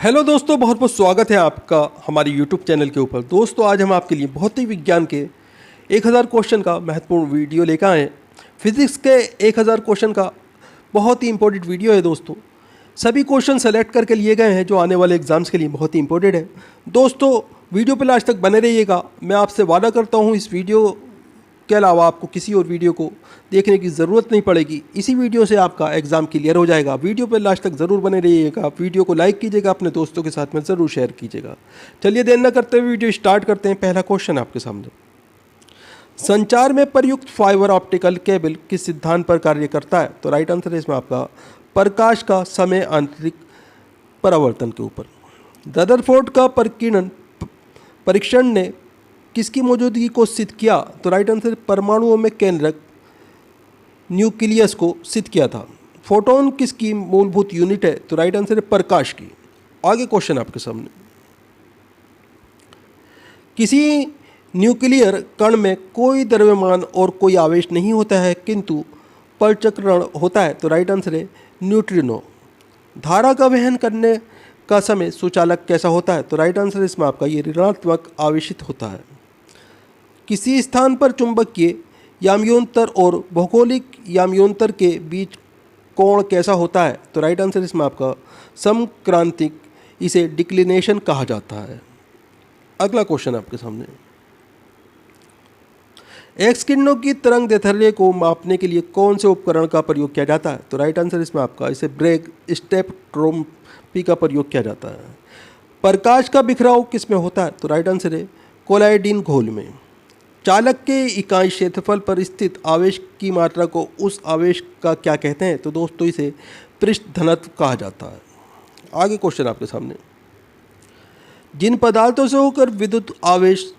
Hello दोस्तों, बहुत बहुत स्वागत है आपका हमारे यूट्यूब चैनल के ऊपर। दोस्तों, आज हम आपके लिए भौतिक विज्ञान के 1000 क्वेश्चन का महत्वपूर्ण वीडियो लेकर आए हैं। फिजिक्स के 1000 क्वेश्चन का बहुत ही इंपॉर्टेंट वीडियो है दोस्तों। सभी क्वेश्चन सेलेक्ट करके लिए गए हैं जो आने वाले एग्जाम्स के लिए बहुत ही इंपॉर्टेंट है। दोस्तों, वीडियो पर लास्ट तक बने रहिएगा। मैं आपसे वादा करता हूँ इस वीडियो के अलावा आपको किसी और वीडियो को देखने की ज़रूरत नहीं पड़ेगी। इसी वीडियो से आपका एग्ज़ाम क्लियर हो जाएगा। वीडियो पर लास्ट तक ज़रूर बने रहिएगा। वीडियो को लाइक कीजिएगा, अपने दोस्तों के साथ में ज़रूर शेयर कीजिएगा। चलिए देर न करते हुए वीडियो स्टार्ट करते हैं। पहला क्वेश्चन आपके सामने, संचार में प्रयुक्त फाइबर ऑप्टिकल केबल किस सिद्धांत पर कार्य करता है? तो राइट आंसर है इसमें आपका प्रकाश का समय आंतरिक परावर्तन के ऊपर। रदरफोर्ड का प्रकीर्णन परीक्षण ने किसकी मौजूदगी को सिद्ध किया? तो राइट आंसर परमाणुओं में केंद्रक न्यूक्लियस को सिद्ध किया था। फोटोन किसकी मूलभूत यूनिट है? तो राइट आंसर है प्रकाश की। आगे क्वेश्चन आपके सामने, किसी न्यूक्लियर कण में कोई द्रव्यमान और कोई आवेश नहीं होता है किंतु परचक्रण होता है। तो राइट आंसर है न्यूट्रिनो। धारा का वहन करने का समय सुचालक कैसा होता है? तो राइट आंसर इसमें आपका ये ऋणात्मक आवेशित होता है। किसी स्थान पर चुंबकीय याम्योन्तर और भौगोलिक याम्योन्तर के बीच कोण कैसा होता है? तो राइट आंसर इसमें आपका समक्रांतिक, इसे डिक्लिनेशन कहा जाता है। अगला क्वेश्चन आपके सामने, एक्स किरणों की तरंग दैर्ध्य को मापने के लिए कौन से उपकरण का प्रयोग किया जाता है? तो राइट आंसर इसमें आपका इसे ब्रेग स्पेक्ट्रोस्कोपी का प्रयोग किया जाता है। प्रकाश का बिखराव किस में होता है? तो राइट आंसर है कोलाइडिन घोल में। चालक के इकाई क्षेत्रफल पर स्थित आवेश की मात्रा को उस आवेश का क्या कहते हैं? तो दोस्तों इसे पृष्ठ घनत्व कहा जाता है। आगे क्वेश्चन आपके सामने, जिन पदार्थों से होकर विद्युत आवेश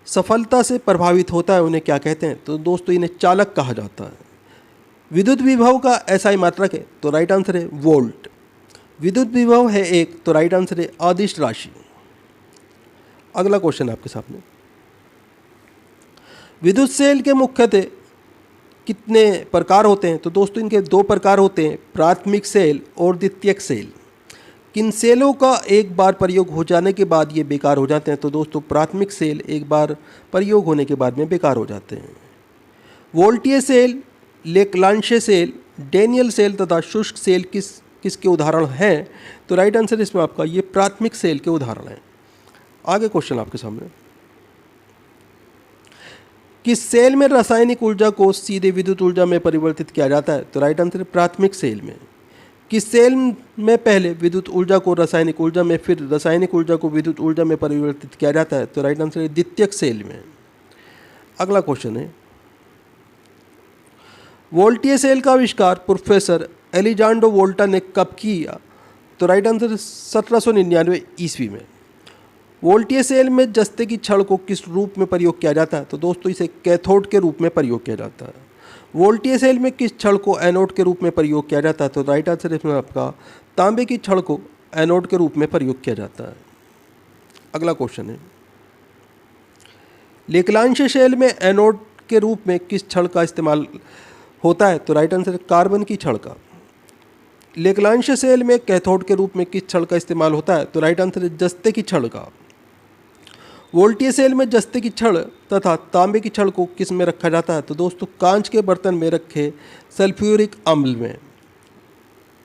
सफलता से प्रभावित होता है उन्हें क्या कहते हैं? तो दोस्तों इन्हें चालक कहा जाता है। विद्युत विभव का एसआई मात्रक है? तो राइट आंसर है वोल्ट। विद्युत विभव है एक, तो राइट आंसर है अदिश राशि। अगला क्वेश्चन आपके सामने, विद्युत सेल के मुख्यतः कितने प्रकार होते हैं? तो दोस्तों इनके दो प्रकार होते हैं, प्राथमिक सेल और द्वितीयक सेल। किन सेलों का एक बार प्रयोग हो जाने के बाद ये बेकार हो जाते हैं? तो दोस्तों प्राथमिक सेल एक बार प्रयोग होने के बाद में बेकार हो जाते हैं। वोल्टीय सेल, लेक्लांशे सेल, डैनियल सेल तथा शुष्क सेल किसके उदाहरण हैं? तो राइट आंसर इसमें आपका ये प्राथमिक सेल के उदाहरण हैं। आगे क्वेश्चन आपके सामने, किस सेल में रासायनिक ऊर्जा को सीधे विद्युत ऊर्जा में परिवर्तित किया जाता है? तो राइट आंसर है प्राथमिक सेल में। किस सेल में पहले विद्युत ऊर्जा को रासायनिक ऊर्जा में, फिर रासायनिक ऊर्जा को विद्युत ऊर्जा में परिवर्तित किया जाता है? तो राइट आंसर है द्वितीयक सेल में। अगला क्वेश्चन है, वोल्टीय सेल का आविष्कार प्रोफेसर एलिजांड्रो वोल्टा ने कब किया? तो राइट आंसर 1799 ईस्वी में। वोल्टीय सेल में जस्ते की छड़ को किस रूप में प्रयोग किया जाता है? तो दोस्तों इसे कैथोड के रूप में प्रयोग किया जाता है। वोल्टीय सेल में किस छड़ को एनोड के रूप में प्रयोग किया जाता है? तो राइट आंसर इसमें आपका तांबे की छड़ को एनोड के रूप में प्रयोग किया जाता है। अगला क्वेश्चन है, लेक्लांशे सेल में एनोड के रूप में किस छड़ का इस्तेमाल होता है? तो राइट आंसर है कार्बन की छड़ का। लेक्लांशे सेल में कैथोड के रूप में किस छड़ का इस्तेमाल होता है? तो राइट आंसर है जस्ते की छड़ का। वोल्टीय सेल में जस्ते की छड़ तथा तांबे की छड़ को किस में रखा जाता है? तो दोस्तों कांच के बर्तन में रखे सल्फ्यूरिक अम्ल में।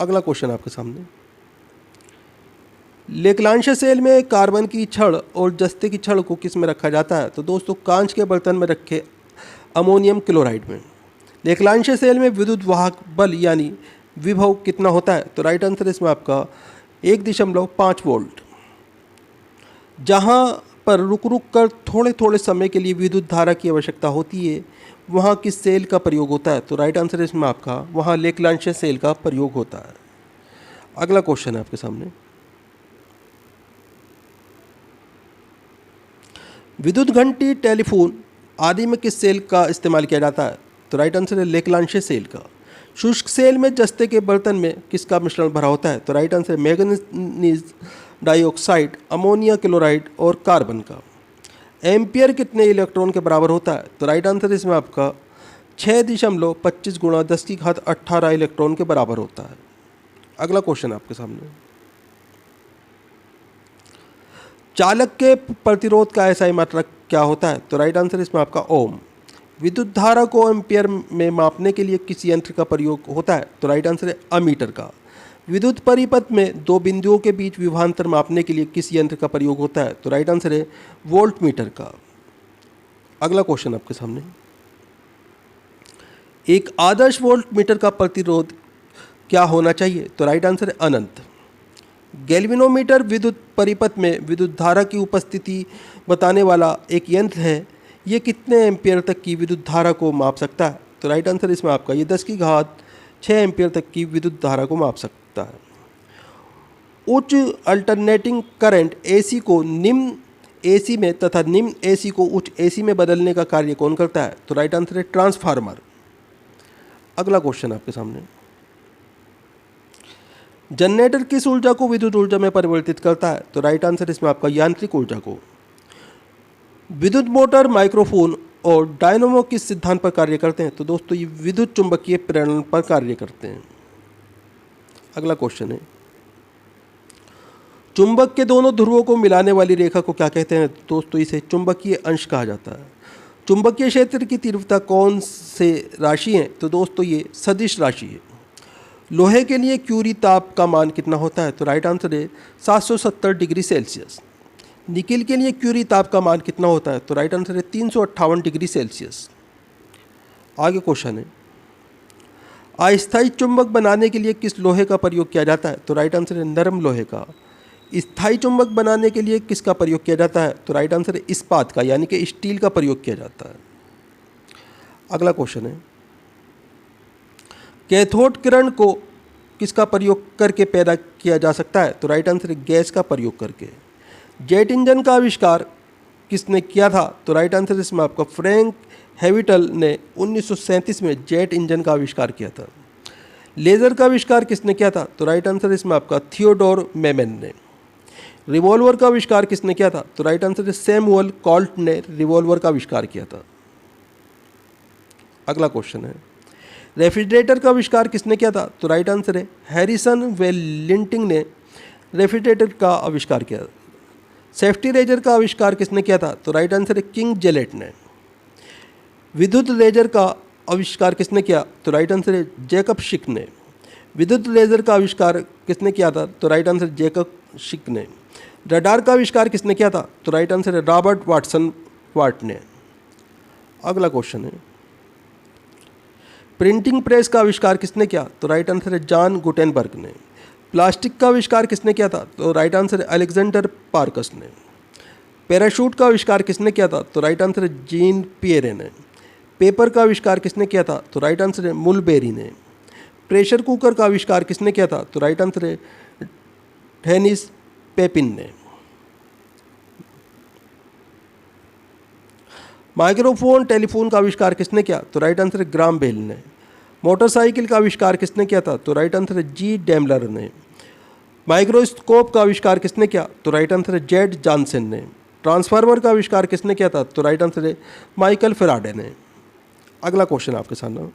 अगला क्वेश्चन आपके सामने, लेक्लांशे सेल में कार्बन की छड़ और जस्ते की छड़ को किस में रखा जाता है? तो दोस्तों कांच के बर्तन में रखे अमोनियम क्लोराइड में। लेक्लांशे सेल में विद्युत वाहक बल यानी विभव कितना होता है? तो राइट आंसर इसमें आपका 1.5 वोल्ट। जहाँ पर रुक कर थोड़े थोड़े समय के लिए विद्युत धारा की आवश्यकता होती है वहाँ किस सेल का प्रयोग होता है? तो राइट आंसर इसमें आपका वहाँ लेक्लांशे सेल का प्रयोग होता है। अगला क्वेश्चन है आपके सामने, विद्युत घंटी, टेलीफोन आदि में किस सेल का इस्तेमाल किया जाता है? तो राइट आंसर है लेक्लांशे सेल का। शुष्क सेल में जस्ते के बर्तन में किसका मिश्रण भरा होता है? तो राइट आंसर है मैंगनीज डाइऑक्साइड, अमोनिया क्लोराइड और कार्बन का। एम्पियर कितने इलेक्ट्रॉन के बराबर होता है? तो राइट आंसर इसमें आपका 6.25 × 10⁸ इलेक्ट्रॉन के बराबर होता है। अगला क्वेश्चन आपके सामने, चालक के प्रतिरोध का एसआई मात्रक क्या होता है? तो राइट आंसर इसमें आपका ओम। विद्युत धारा को एम्पियर में मापने के लिए किस यंत्र का प्रयोग होता है? तो राइट आंसर है अमीटर का। विद्युत परिपथ में दो बिंदुओं के बीच विभवांतर मापने के लिए किस यंत्र का प्रयोग होता है? तो राइट आंसर है वोल्ट मीटर का। अगला क्वेश्चन आपके सामने, एक आदर्श वोल्ट मीटर का प्रतिरोध क्या होना चाहिए? तो राइट आंसर है अनंत। गैल्वेनोमीटर विद्युत परिपथ में विद्युत धारा की उपस्थिति बताने वाला एक यंत्र है। ये कितने एम्पियर तक की विद्युत धारा को माप सकता है? तो राइट आंसर इसमें आपका ये 10⁻6 एम्पियर तक की विद्युत धारा को माप सकता है। उच्च अल्टरनेटिंग करंट एसी को निम्न एसी में तथा निम्न एसी को उच्च एसी में बदलने का कार्य कौन करता है? तो राइट आंसर है ट्रांसफार्मर। अगला क्वेश्चन आपके सामने, जनरेटर किस ऊर्जा को विद्युत ऊर्जा में परिवर्तित करता है? तो राइट आंसर इसमें आपका यांत्रिक ऊर्जा को। विद्युत मोटर, माइक्रोफोन और डायनामो किस सिद्धांत पर कार्य करते हैं? तो दोस्तों ये विद्युत चुंबकीय प्रेरण पर कार्य करते हैं। अगला क्वेश्चन है, चुंबक के दोनों ध्रुवों को मिलाने वाली रेखा को क्या कहते हैं? दोस्तों इसे चुंबकीय अंश कहा जाता है। चुंबकीय क्षेत्र की तीव्रता कौन से राशि है? तो दोस्तों ये सदिश राशि है। लोहे के लिए क्यूरी ताप का मान कितना होता है? तो राइट आंसर है 770 डिग्री सेल्सियस। निकिल के लिए क्यूरी ताप का मान कितना होता है? तो राइट आंसर है 358 डिग्री सेल्सियस। आगे क्वेश्चन है, अस्थायी चुंबक बनाने के लिए किस लोहे का प्रयोग किया जाता है? तो राइट आंसर है नरम लोहे का। स्थायी चुंबक बनाने के लिए किसका प्रयोग किया जाता है? तो राइट आंसर है इस्पात का, यानी कि स्टील का प्रयोग किया जाता है। अगला क्वेश्चन है, कैथोड किरण को किसका प्रयोग करके पैदा किया जा सकता है? तो राइट आंसर है गैस का प्रयोग करके। जेट इंजन का आविष्कार किसने किया था? तो राइट आंसर इसमें आपका फ्रैंक हैविटल ने 1937 में जेट इंजन का आविष्कार किया था। लेज़र का आविष्कार किसने किया था? तो राइट आंसर इसमें आपका थियोडोर मेमेन ने। रिवॉल्वर का आविष्कार किसने किया था? तो राइट आंसर सैमुअल कॉल्ट ने रिवॉल्वर का आविष्कार किया था। अगला क्वेश्चन है, रेफ्रिजरेटर का आविष्कार किसने किया था? तो राइट आंसर है हैरिसन वेलिंटिंग ने रेफ्रिजरेटर का आविष्कार किया। सेफ्टी रेजर का आविष्कार किसने किया था? तो राइट आंसर है किंग जेलेट ने। विद्युत लेजर का आविष्कार किसने किया? तो राइट आंसर है जैकब शिक ने। विद्युत लेजर का आविष्कार किसने किया था? तो राइट आंसर जैकब शिक ने। रडार का आविष्कार किसने किया था? तो राइट आंसर है रॉबर्ट वाटसन वाट ने। अगला क्वेश्चन है, प्रिंटिंग प्रेस का आविष्कार किसने किया? तो राइट आंसर है जॉन गुटेनबर्ग ने। प्लास्टिक का आविष्कार किसने किया था? तो राइट आंसर है अलेक्जेंडर पार्कस ने। पैराशूट का आविष्कार किसने किया था? तो राइट आंसर है जीन पियरे ने। पेपर का आविष्कार किसने किया था? तो राइट आंसर है मुलबेरी ने। प्रेशर कुकर का आविष्कार किसने किया था? तो राइट आंसर है डेनिस पेपिन ने। माइक्रोफोन टेलीफोन का आविष्कार किसने किया? तो राइट आंसर है ग्राम बेल ने। मोटरसाइकिल का आविष्कार किसने किया था? तो राइट आंसर है जी डेमलर ने। माइक्रोस्कोप का आविष्कार किसने किया? तो राइट आंसर है जेड जॉनसन ने। ट्रांसफार्मर का आविष्कार किसने किया था? तो राइट आंसर है माइकल फेराडे ने। अगला क्वेश्चन आपके सामने,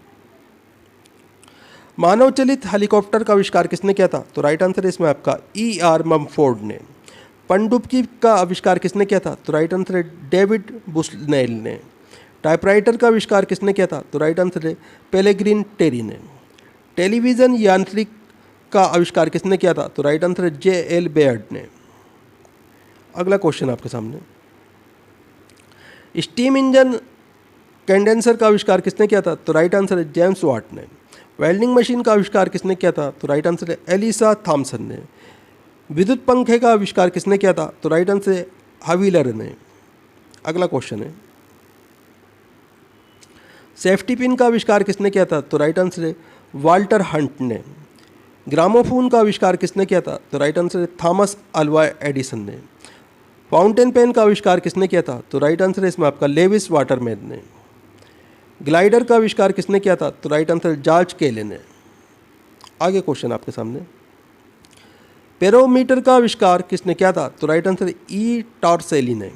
मानव चलित हेलीकॉप्टर का आविष्कार किसने किया था? तो राइट आंसर है इसमें आपका E.R. ममफोर्ड ने। पनडुब्बी का आविष्कार किसने किया था? तो राइट आंसर है डेविड बुस्नेल ने। टाइपराइटर का आविष्कार किसने किया था? तो राइट आंसर है पेलेग्रिन टेरी ने। टेलीविज़न यांत्रिक का आविष्कार किसने किया था? तो राइट आंसर है J.L. बेयर्ड ने। अगला क्वेश्चन आपके सामने, स्टीम इंजन कंडेंसर का आविष्कार किसने किया था? तो राइट आंसर है जेम्स वाट ने। वेल्डिंग मशीन का आविष्कार किसने किया था? तो राइट आंसर है एलिसा थॉमसन ने। विद्युत पंखे का आविष्कार किसने किया था? तो राइट आंसर है हवीलर ने। अगला क्वेश्चन है, सेफ्टी पिन का आविष्कार किसने किया था? तो राइट आंसर है वाल्टर हंट ने। ग्रामोफोन का आविष्कार किसने किया था? तो राइट आंसर है थॉमस अल्वा एडिसन ने। फाउंटेन पेन का आविष्कार किसने किया था? तो राइट आंसर है इसमें आपका लेविस वाटरमैन ने। ग्लाइडर का आविष्कार किसने किया था? तो राइट आंसर जॉर्ज केले ने। आगे क्वेश्चन आपके सामने, पेरोमीटर का आविष्कार किसने किया था? तो राइट आंसर E. टॉर्सेली ने।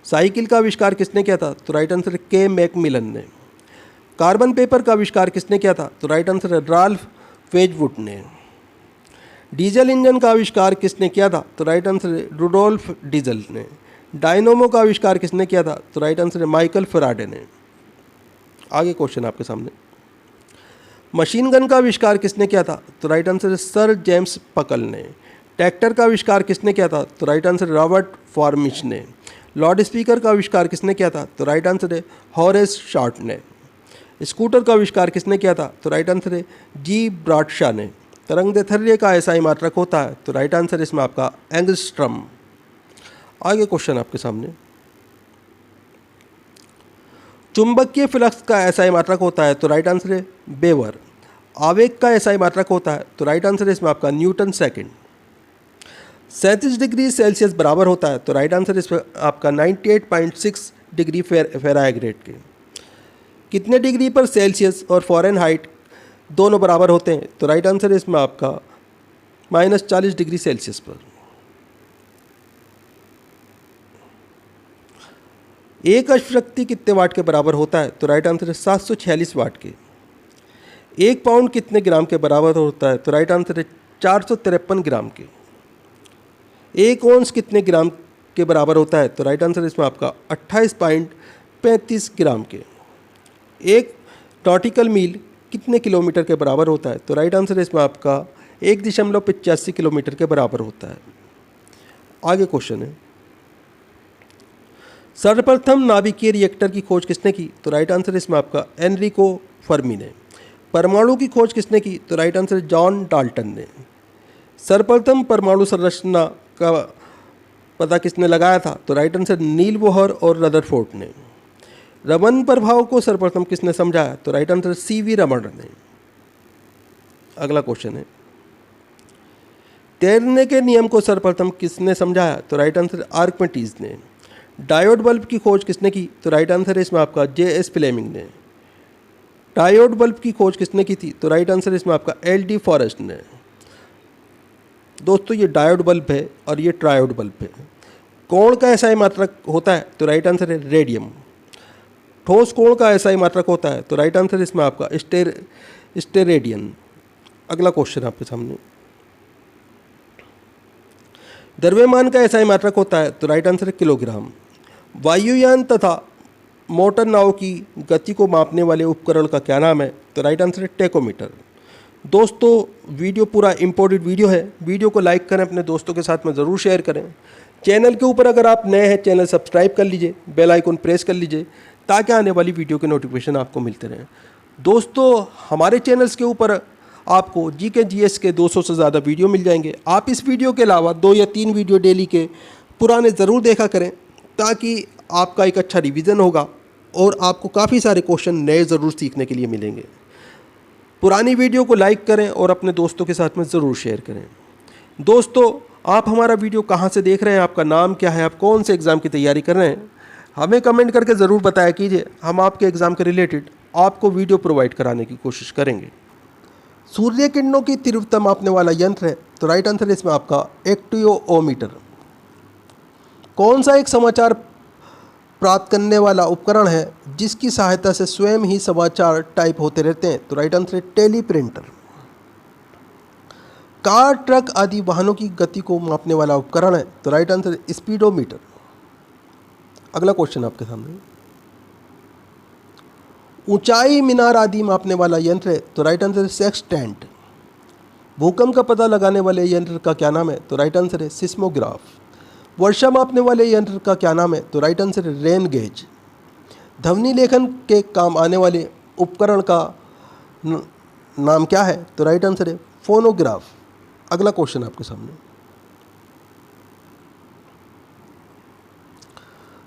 साइकिल का आविष्कार किसने किया था? तो राइट आंसर K. मैकमिलन ने। कार्बन पेपर का आविष्कार किसने किया था? तो राइट आंसर है राल्फ वेजवुड ने। डीजल इंजन का आविष्कार किसने किया था? तो राइट आंसर है रुडोल्फ डीजल ने। डायनोमो का आविष्कार किसने किया था? तो राइट आंसर है माइकल फैराडे ने। आगे क्वेश्चन आपके सामने, मशीन गन का आविष्कार किसने किया था? तो राइट आंसर है सर जेम्स पकल ने। ट्रैक्टर का आविष्कार किसने किया था? तो राइट आंसर रॉबर्ट फॉर्मिश ने। लाउड स्पीकर का आविष्कार किसने किया था? तो राइट आंसर है हॉरेस शॉर्ट ने। स्कूटर का आविष्कार किसने किया था? तो राइट आंसर है जी ब्राडशा ने। तरंगदैर्ध्य का एसआई मात्रक होता है? तो राइट आंसर इसमें आपका एंगस्ट्रम। आगे क्वेश्चन आपके सामने, चुंबकीय फ्लक्स का एसआई मात्रक होता है? तो राइट आंसर है बेवर। आवेग का एसआई मात्रक होता है? तो राइट आंसर इसमें आपका न्यूटन सेकंड। 37 डिग्री सेल्सियस बराबर होता है? तो राइट आंसर इसमें आपका 98.6 डिग्री फ़ारेनहाइट के। कितने डिग्री पर सेल्सियस और फ़ारेनहाइट दोनों बराबर होते हैं? तो राइट आंसर इसमें आपका -40 डिग्री सेल्सियस पर। एक अश्वशक्ति कितने वाट के बराबर होता है? तो राइट आंसर है 746 वाट के। एक पाउंड कितने ग्राम के बराबर होता है? तो राइट आंसर है 453 ग्राम के। एक ओंस कितने ग्राम के बराबर होता है? तो राइट आंसर इसमें आपका 28.35 ग्राम के। एक नॉटिकल मील कितने किलोमीटर के बराबर होता है? तो राइट आंसर इसमें आपका 1.85 किलोमीटर के बराबर होता है। आगे क्वेश्चन है, सर्वप्रथम नाभिकीय रिएक्टर की खोज किसने की? तो राइट आंसर इसमें आपका एनरिको फर्मी ने। परमाणु की खोज किसने की? तो राइट आंसर जॉन डाल्टन ने। सर्वप्रथम परमाणु संरचना का पता किसने लगाया था? तो राइट आंसर नील बोहर और रदरफोर्ड ने। रमन प्रभाव को सर्वप्रथम किसने समझाया? तो राइट आंसर सीवी रमन ने। अगला क्वेश्चन है, तैरने के नियम को सर्वप्रथम किसने समझाया? तो राइट आंसर आर्किमिडीज ने। डायोड बल्ब की खोज किसने की? तो राइट आंसर इसमें आपका जे.एस. फ्लेमिंग ने। डायोड बल्ब की खोज किसने की थी? तो राइट आंसर इसमें आपका एल.डी. फॉरेस्ट ने। दोस्तों ये डायोड बल्ब है और ये ट्रायोड बल्ब है। कोण का एसआई मात्रक होता है? तो राइट आंसर है रेडियम। ठोस कोण का एसआई मात्रक होता है? तो राइट आंसर इसमें आपका स्टेरेडियन। अगला क्वेश्चन आपके सामने, द्रव्यमान का एसआई मात्रक होता है? तो राइट आंसर है किलोग्राम। वायुयान तथा मोटर नाव की गति को मापने वाले उपकरण का क्या नाम है? तो राइट आंसर है टेकोमीटर। दोस्तों वीडियो पूरा इम्पोर्टेंट वीडियो है, वीडियो को लाइक करें, अपने दोस्तों के साथ में ज़रूर शेयर करें। चैनल के ऊपर अगर आप नए हैं चैनल सब्सक्राइब कर लीजिए, बेल आइकन प्रेस कर लीजिए ताकि आने वाली वीडियो के नोटिफिकेशन आपको मिलते रहें। दोस्तों हमारे चैनल्स के ऊपर आपको जीके जीएस के 200 से ज़्यादा वीडियो मिल जाएंगे। आप इस वीडियो के अलावा 2 या 3 वीडियो डेली के पुराने ज़रूर देखा करें ताकि आपका एक अच्छा रिवीजन होगा और आपको काफ़ी सारे क्वेश्चन नए ज़रूर सीखने के लिए मिलेंगे। पुरानी वीडियो को लाइक करें और अपने दोस्तों के साथ में ज़रूर शेयर करें। दोस्तों आप हमारा वीडियो कहाँ से देख रहे हैं, आपका नाम क्या है, आप कौन से एग्ज़ाम की तैयारी कर रहे हैं, हमें कमेंट करके ज़रूर बताया कीजिए। हम आपके एग्ज़ाम के रिलेटेड आपको वीडियो प्रोवाइड कराने की कोशिश करेंगे। सूर्य किरणों की तीव्रता मापने वाला यंत्र है? तो राइट आंसर इसमें आपका एक्टियोमीटर। कौन सा एक समाचार प्राप्त करने वाला उपकरण है जिसकी सहायता से स्वयं ही समाचार टाइप होते रहते हैं? तो राइट आंसर है टेलीप्रिंटर। कार, ट्रक आदि वाहनों की गति को मापने वाला उपकरण है? तो राइट आंसर है स्पीडोमीटर। अगला क्वेश्चन आपके सामने, ऊंचाई, मीनार आदि मापने वाला यंत्र है? तो राइट आंसर है सेक्सटेंट। भूकंप का पता लगाने वाले यंत्र का क्या नाम है? तो राइट आंसर है सिस्मोग्राफ। वर्षा मापने वाले यंत्र का क्या नाम है? तो राइट आंसर है रेन गेज। ध्वनि लेखन के काम आने वाले उपकरण का नाम क्या है? तो राइट आंसर है फोनोग्राफ। अगला क्वेश्चन आपके सामने,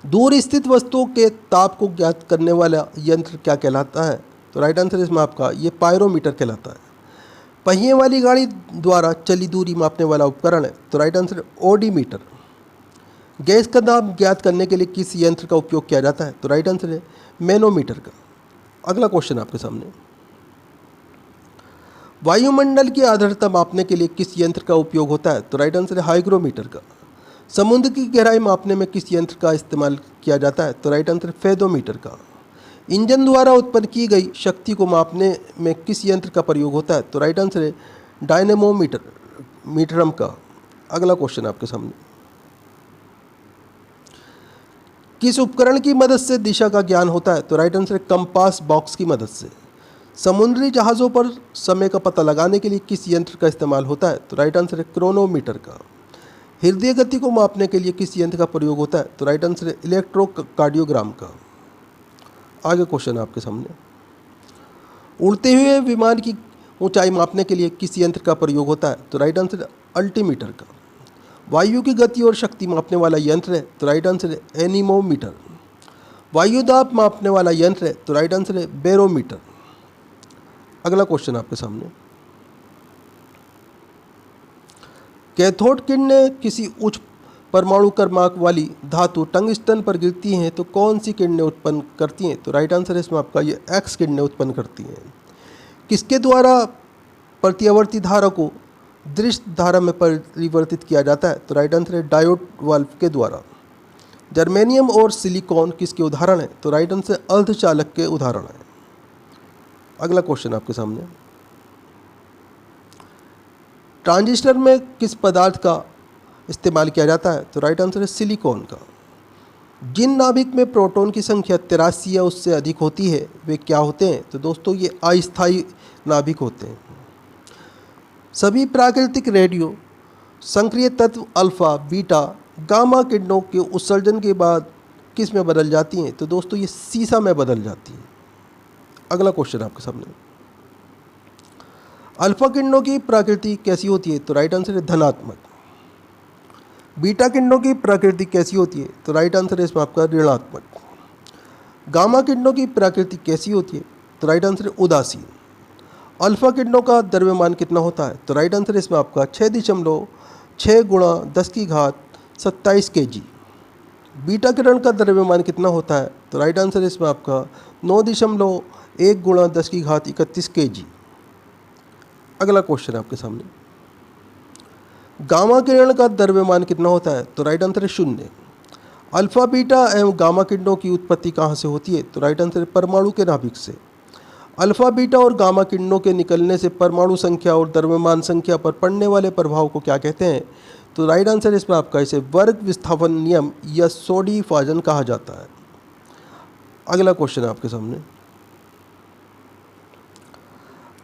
दूर स्थित वस्तुओं के ताप को ज्ञात करने वाला यंत्र क्या कहलाता है? तो राइट आंसर इसमें आपका ये पायरोमीटर कहलाता है। पहिए वाली गाड़ी द्वारा चली दूरी मापने वाला उपकरण है? तो राइट आंसर है ओडीमीटर। गैस का दाब ज्ञात करने के लिए किस यंत्र का उपयोग किया जाता है? तो राइट आंसर है मैनोमीटर का। अगला क्वेश्चन आपके सामने, वायुमंडल की आर्द्रता मापने के लिए किस यंत्र का उपयोग होता है? तो राइट आंसर है हाइग्रोमीटर का। समुद्र की गहराई मापने में किस यंत्र का इस्तेमाल किया जाता है? तो राइट आंसर फेदोमीटर का। इंजन द्वारा उत्पन्न की गई शक्ति को मापने में किस यंत्र का प्रयोग होता है? तो राइट आंसर है डायनेमोमीटर मीटरम का। अगला क्वेश्चन आपके सामने, किस उपकरण की मदद से दिशा का ज्ञान होता है? तो राइट आंसर है कंपास बॉक्स की मदद से। समुद्री जहाज़ों पर समय का पता लगाने के लिए किस यंत्र का इस्तेमाल होता है? तो राइट आंसर है क्रोनोमीटर का। हृदय गति को मापने के लिए किस यंत्र का प्रयोग होता है? तो राइट आंसर है इलेक्ट्रोकार्डियोग्राम का। आगे क्वेश्चन आपके सामने, उड़ते हुए विमान की ऊंचाई मापने के लिए किस यंत्र का प्रयोग होता है? तो राइट आंसर है अल्टीमीटर का। वायु की गति और शक्ति मापने वाला यंत्र है? तो राइट आंसर है एनीमोमीटर। वायु दाब मापने वाला यंत्र है? तो राइट आंसर है बैरोमीटर। अगला क्वेश्चन आपके सामने, कैथोड किरणें किसी उच्च परमाणु क्रमांक वाली धातु टंगस्टन पर गिरती हैं तो कौन सी किरणें उत्पन्न करती हैं? तो राइट आंसर है इसमें आपका ये एक्स किरणें उत्पन्न करती हैं। किसके द्वारा प्रत्यावर्ती धारा को दृश्य धारा में परिवर्तित किया जाता है? तो राइट आंसर है डायोड वाल्व के द्वारा। जर्मेनियम और सिलिकॉन किसके उदाहरण हैं? तो राइट आंसर अर्धचालक के उदाहरण हैं। अगला क्वेश्चन आपके सामने, ट्रांजिस्टर में किस पदार्थ का इस्तेमाल किया जाता है? तो राइट आंसर है सिलिकॉन का। जिन नाभिक में प्रोटॉन की संख्या 83 या उससे अधिक होती है वे क्या होते हैं? तो दोस्तों ये अस्थायी नाभिक होते हैं। सभी प्राकृतिक रेडियो सक्रिय तत्व अल्फा, बीटा, गामा किरणों के उत्सर्जन के बाद किस में बदल जाती हैं? तो दोस्तों ये सीसा में बदल जाती हैं। अगला क्वेश्चन आपके सामने, अल्फा किरणों की प्रकृति कैसी होती है? तो राइट आंसर है धनात्मक। बीटा किरणों की प्रकृति कैसी होती है? तो राइट आंसर है इसमें आपका ऋणात्मक। गामा किरणों की प्रकृति कैसी होती है? तो राइट आंसर है उदासीन। अल्फा किरणों का द्रव्यमान कितना होता है? तो राइट आंसर है इसमें आपका 6.6 गुणा 10⁻27 kg। बीटा किरण का द्रव्यमान कितना होता है? तो राइट आंसर है इसमें आपका 9.1 गुणा 10⁻31 kg। अगला क्वेश्चन आपके सामने, गामा किरण का द्रव्यमान कितना होता है? तो राइट आंसर है 0। अल्फा, बीटा एवं गामा किरणों की उत्पत्ति कहाँ से होती है? तो राइट आंसर है परमाणु के नाभिक से। अल्फा, बीटा और गामा किरणों के निकलने से परमाणु संख्या और द्रव्यमान संख्या पर पड़ने वाले प्रभाव को क्या कहते हैं? तो राइट आंसर इसमें आपका इसे वर्ग विस्थापन नियम या सोडी डिफ्यूजन कहा जाता है। अगला क्वेश्चन आपके सामने,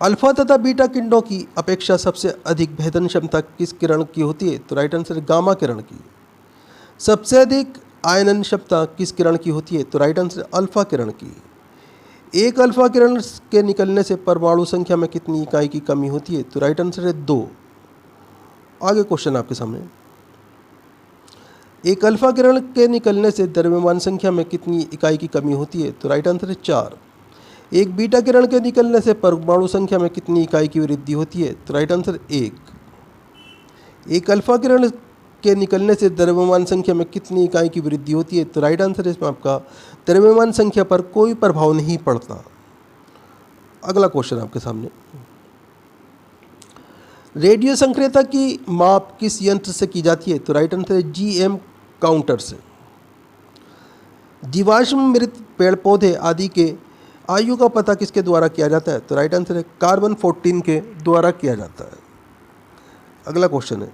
अल्फा तथा बीटा किरणों की अपेक्षा सबसे अधिक भेदन क्षमता किस किरण की होती है? तो राइट आंसर है गामा किरण की। सबसे अधिक आयनन क्षमता किस किरण की होती है? तो राइट आंसर है अल्फा किरण की। एक अल्फा किरण के निकलने से परमाणु संख्या में कितनी इकाई की कमी होती है? तो राइट आंसर है 2। आगे क्वेश्चन आपके सामने, एक अल्फा किरण के निकलने से द्रव्यमान संख्या में कितनी इकाई की कमी होती है? तो राइट आंसर है 4। एक बीटा किरण के निकलने से परमाणु संख्या में कितनी इकाई की वृद्धि होती है? तो राइट आंसर 1। एक अल्फा किरण के निकलने से द्रव्यमान संख्या में कितनी इकाई की वृद्धि होती है? तो राइट आंसर इसमें आपका द्रव्यमान संख्या पर कोई प्रभाव नहीं पड़ता। अगला क्वेश्चन आपके सामने, रेडियो संक्रियता की माप किस यंत्र से की जाती है? तो राइट आंसर है GM काउंटर से। जीवाश्म मृत पेड़ पौधे आदि के आयु का पता किसके द्वारा किया जाता है? तो राइट आंसर है कार्बन 14 के द्वारा किया जाता है। अगला क्वेश्चन है,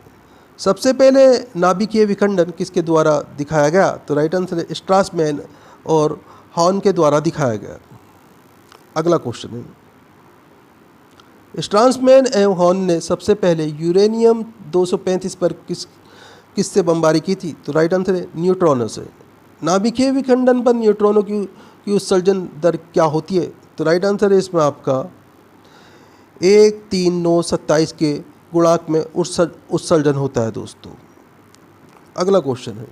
सबसे पहले नाभिकीय विखंडन किसके द्वारा दिखाया गया? तो राइट आंसर है स्ट्रासमैन और हॉर्न के द्वारा दिखाया गया। अगला क्वेश्चन है, स्ट्रासमैन एवं हॉर्न ने सबसे पहले यूरेनियम 235 पर किससे बमबारी की थी? तो राइट आंसर है न्यूट्रॉनों से। नाभिकीय विखंडन पर न्यूट्रॉनों की उत्सर्जन दर क्या होती है? तो राइट आंसर है इसमें आपका 13927 के गुणांक में उत्सर्जन होता है दोस्तों। अगला क्वेश्चन है,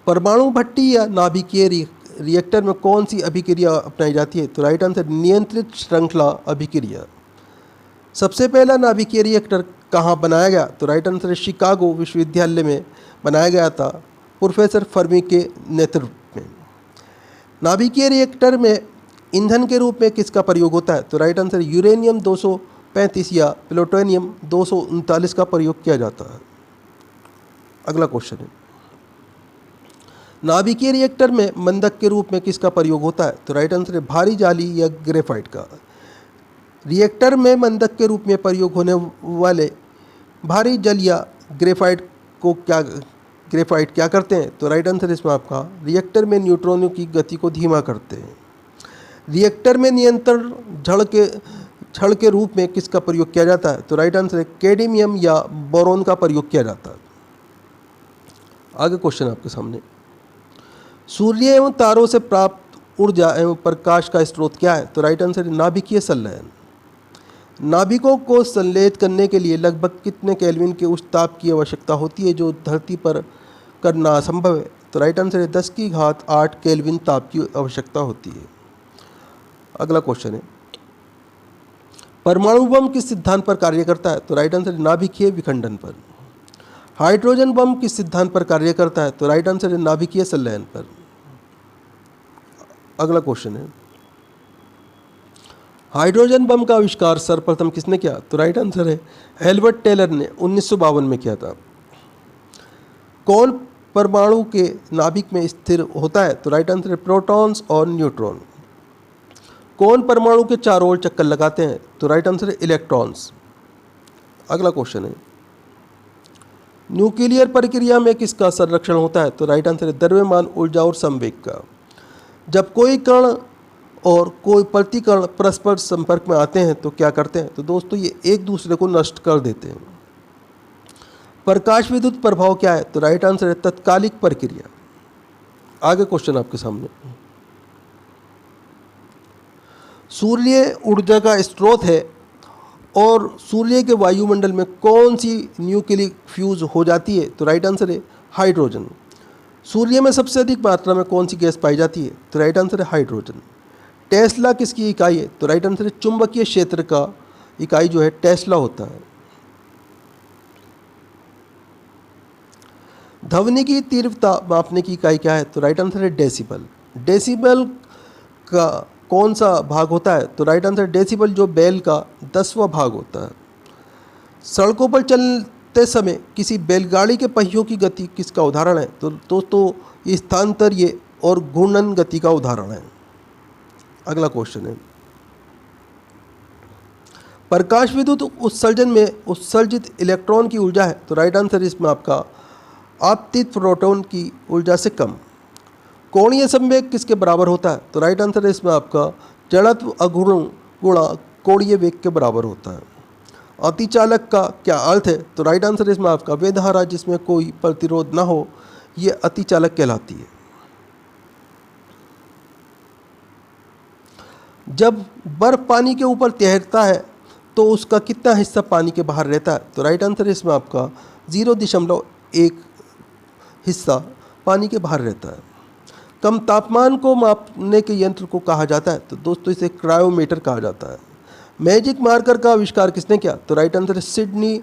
परमाणु भट्टी या नाभिकीय रिएक्टर में कौन सी अभिक्रिया अपनाई जाती है? तो राइट आंसर नियंत्रित श्रृंखला अभिक्रिया। सबसे पहला नाभिकीय रिएक्टर कहाँ बनाया गया? तो राइट आंसर है शिकागो विश्वविद्यालय में बनाया गया था प्रोफेसर फर्मी के नेतृत्व में। नाभिकीय रिएक्टर में ईंधन के रूप में किसका प्रयोग होता है? तो राइट आंसर यूरेनियम 235 या प्लूटोनियम 239 का प्रयोग किया जाता है। अगला क्वेश्चन है, नाभिकीय रिएक्टर में मंदक के रूप में किसका प्रयोग होता है? तो राइट आंसर है भारी जाली या ग्रेफाइट का। रिएक्टर में मंदक के रूप में प्रयोग होने वाले भारी जल या ग्रेफाइट क्या करते हैं? तो राइट आंसर इसमें आपका रिएक्टर में न्यूट्रॉनों की गति को धीमा करते हैं। रिएक्टर में नियंत्रण छड़ के रूप में किसका प्रयोग किया जाता है? तो राइट आंसर है कैडमियम या बोरोन का प्रयोग किया जाता है। आगे क्वेश्चन आपके सामने, सूर्य एवं तारों से प्राप्त ऊर्जा एवं प्रकाश का स्रोत क्या है? तो राइट आंसर है नाभिकीय संलयन। नाभिकों को संलयित करने के लिए लगभग कितने केल्विन के उच्च ताप की आवश्यकता होती है जो धरती पर करना असंभव है? तो राइट आंसर है 10⁸ केल्विन ताप की आवश्यकता होती है। अगला क्वेश्चन है, परमाणु बम किस सिद्धांत पर कार्य करता है? तो राइट आंसर है नाभिकीय विखंडन पर। हाइड्रोजन बम किस सिद्धांत पर कार्य करता है? तो राइट आंसर है नाभिकीय संलयन पर। अगला क्वेश्चन है, हाइड्रोजन बम का आविष्कार सर्वप्रथम किसने किया? तो राइट आंसर है एल्बर्ट टेलर ने 1952 में किया था। कौन परमाणु के नाभिक में स्थिर होता है? तो राइट आंसर है प्रोटॉन्स और न्यूट्रॉन। कौन परमाणु के चारों ओर चक्कर लगाते हैं? तो राइट आंसर है इलेक्ट्रॉन्स। अगला क्वेश्चन है, न्यूक्लियर प्रक्रिया में किसका संरक्षण होता है? तो राइट आंसर है द्रव्यमान ऊर्जा और संवेग का। जब कोई कण और कोई प्रतिकण परस्पर संपर्क में आते हैं तो क्या करते हैं? तो दोस्तों ये एक दूसरे को नष्ट कर देते हैं। प्रकाश विद्युत प्रभाव क्या है? तो राइट आंसर है तत्कालिक प्रक्रिया। आगे क्वेश्चन आपके सामने, सूर्य ऊर्जा का स्रोत है और सूर्य के वायुमंडल में कौन सी न्यूक्लियर फ्यूज हो जाती है? तो राइट आंसर है हाइड्रोजन। सूर्य में सबसे अधिक मात्रा में कौन सी गैस पाई जाती है? तो राइट आंसर है हाइड्रोजन। टेस्ला किसकी इकाई है? तो राइट आंसर है चुंबकीय क्षेत्र का इकाई जो है टेस्ला होता है। ध्वनि की तीव्रता मापने की इकाई क्या है? तो राइट आंसर है डेसिबल। डेसिबल का कौन सा भाग होता है? तो राइट आंसर डेसिबल जो बेल का 10वां भाग होता है। सड़कों पर चलते समय किसी बैलगाड़ी के पहियों की गति किसका उदाहरण है? तो दोस्तों ये स्थानांतरीय और घूर्णन गति का उदाहरण है। अगला क्वेश्चन है, प्रकाश विद्युत उत्सर्जन में उत्सर्जित इलेक्ट्रॉन की ऊर्जा है? तो राइट आंसर इसमें आपका आपतित प्रोटॉन की ऊर्जा से कम। कोणीय संवेग किसके बराबर होता है? तो राइट आंसर है इसमें आपका जड़त्व अघूर्ण गुणा कोणीय वेग के बराबर होता है। अतिचालक का क्या अर्थ है? तो राइट आंसर इसमें आपका वे धारा जिसमें कोई प्रतिरोध ना हो, ये अतिचालक कहलाती है। जब बर्फ पानी के ऊपर तैरता है तो उसका कितना हिस्सा पानी के बाहर रहता है? तो राइट आंसर इसमें आपका 0.1 हिस्सा पानी के बाहर रहता है। कम तापमान को मापने के यंत्र को कहा जाता है? तो दोस्तों इसे क्रायोमीटर कहा जाता है। मैजिक मार्कर का आविष्कार किसने किया? तो राइट आंसर सिडनी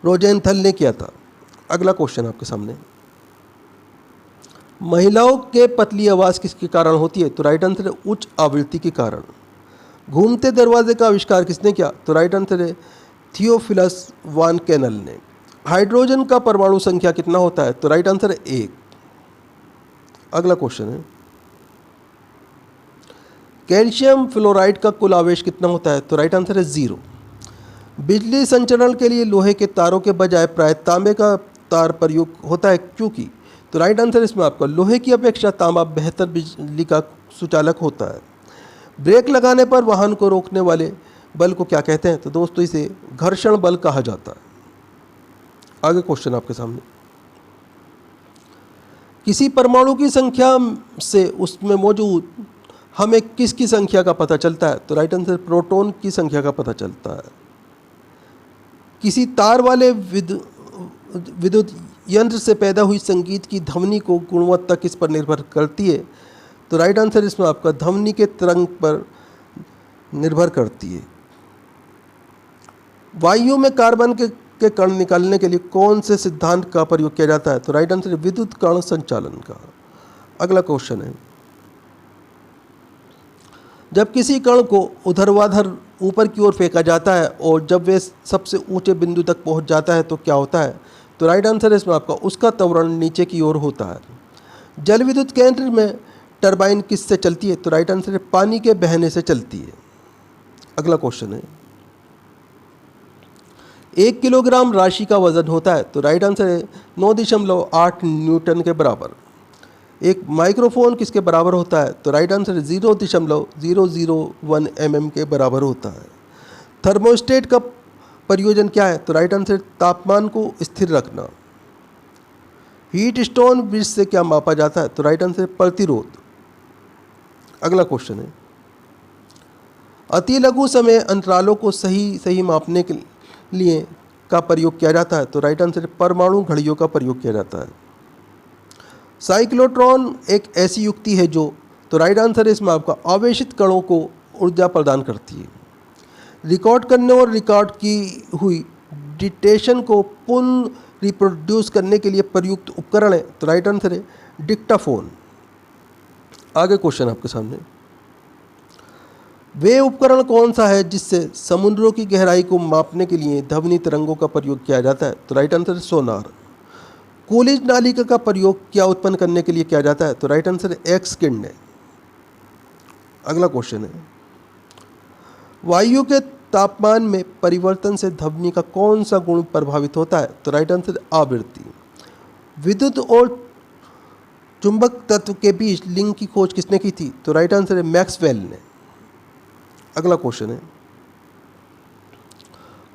रोजेंथल ने किया था। अगला क्वेश्चन आपके सामने, महिलाओं के पतली आवाज़ किसके कारण होती है? तो राइट आंसर है उच्च आवृत्ति के कारण। घूमते दरवाजे का आविष्कार किसने किया? तो राइट आंसर है थियोफिलस वान कैनल ने। हाइड्रोजन का परमाणु संख्या कितना होता है? तो राइट आंसर है 1। अगला क्वेश्चन है, कैल्शियम फ्लोराइड का कुल आवेश कितना होता है? तो राइट आंसर है 0। बिजली संचरण के लिए लोहे के तारों के बजाय प्राय तांबे का तार प्रयोग होता है, क्योंकि? तो राइट आंसर इसमें आपका लोहे की अपेक्षा तांबा बेहतर बिजली का सुचालक होता है। ब्रेक लगाने पर वाहन को रोकने वाले बल को क्या कहते हैं? तो दोस्तों इसे घर्षण बल कहा जाता है। आगे क्वेश्चन आपके सामने, किसी परमाणु की संख्या से उसमें मौजूद हमें किसकी संख्या का पता चलता है? तो राइट आंसर प्रोटॉन की संख्या का पता चलता है। किसी तार वाले विद्युत यंत्र से पैदा हुई संगीत की ध्वनि को गुणवत्ता किस पर निर्भर करती है? तो राइट आंसर इसमें आपका ध्वनि के तरंग पर निर्भर करती है। वायु में कार्बन के कण निकालने के लिए कौन से सिद्धांत का प्रयोग किया जाता है? तो राइट आंसर विद्युत कण संचालन का। अगला क्वेश्चन है, जब किसी कण को ऊर्ध्वाधर ऊपर की ओर फेंका जाता है और जब वे सबसे ऊंचे बिंदु तक पहुंच जाता है तो क्या होता है? तो राइट आंसर इसमें आपका उसका त्वरण नीचे की ओर होता है। जल विद्युत केंद्र में टरबाइन किससे चलती है? तो राइट आंसर है पानी के बहने से चलती है। अगला क्वेश्चन है, 1 किलोग्राम राशि का वजन होता है, तो राइट आंसर है 9.8 न्यूटन के बराबर। एक माइक्रोफोन किसके बराबर होता है, तो राइट आंसर है 0.001 mm के बराबर होता है। थर्मोस्टेट का प्रयोजन क्या है, तो राइट आंसर तापमान को स्थिर रखना। हीट स्टोन ब्रिज से क्या मापा जाता है, तो राइट आंसर प्रतिरोध। अगला क्वेश्चन है, अति लघु समय अंतरालों को सही मापने के लिए का प्रयोग किया जाता है, तो राइट आंसर परमाणु घड़ियों का प्रयोग किया जाता है। साइक्लोट्रॉन एक ऐसी युक्ति है जो, तो राइट आंसर है इसमें आपका आवेशित कणों को ऊर्जा प्रदान करती है। रिकॉर्ड करने और रिकॉर्ड की हुई डिटेशन को पुनः रिप्रोड्यूस करने के लिए प्रयुक्त उपकरण है, तो राइट आंसर है डिक्टाफोन। आगे क्वेश्चन आपके सामने, वे उपकरण कौन सा है जिससे समुद्रों की गहराई को मापने के लिए ध्वनि तरंगों का प्रयोग किया जाता है, तो राइट आंसर है सोनार। कूलिज नालिका का प्रयोग क्या उत्पन्न करने के लिए किया जाता है, तो राइट आंसर है एक्स किरणें। अगला क्वेश्चन है, वायु के तापमान में परिवर्तन से ध्वनि का कौन सा गुण प्रभावित होता है, तो राइट आंसर है आवृत्ति। विद्युत और चुंबक तत्व के बीच लिंक की खोज किसने की थी, तो राइट आंसर है मैक्सवेल ने। अगला क्वेश्चन है,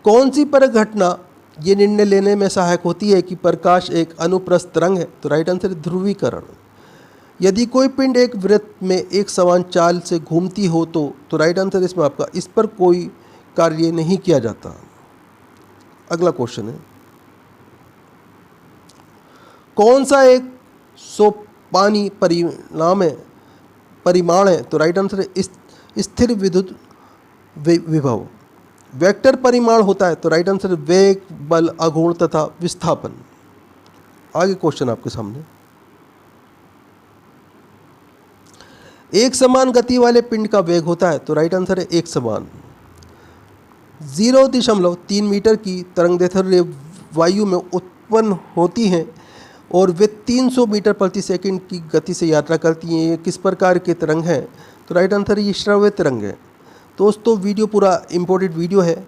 कौन सी परिघटना ये निर्णय लेने में सहायक होती है कि प्रकाश एक अनुप्रस्थ तरंग है, तो राइट आंसर है ध्रुवीकरण। यदि कोई पिंड एक वृत्त में एक समान चाल से घूमती हो तो राइट आंसर इसमें आपका इस पर कोई कार्य नहीं किया जाता। अगला क्वेश्चन है, कौन सा एक सोपानी परिमाण है, तो राइट आंसर है स्थिर विद्युत विभव। वेक्टर परिमाण होता है, तो राइट आंसर है वेग, बल, आघूर्ण तथा विस्थापन। आगे क्वेश्चन आपके सामने, एक समान गति वाले पिंड का वेग होता है, तो राइट आंसर है एक समान। 0.3 मीटर की तरंगदैर्घ्य वायु में उत्पन्न होती हैं और वे 300 मीटर प्रति सेकंड की गति से यात्रा करती हैं। ये किस प्रकार के तरंग हैं, तो राइट आंसर ये श्रव्य तरंग है। दोस्तों वीडियो पूरा इम्पोर्टेंट वीडियो है,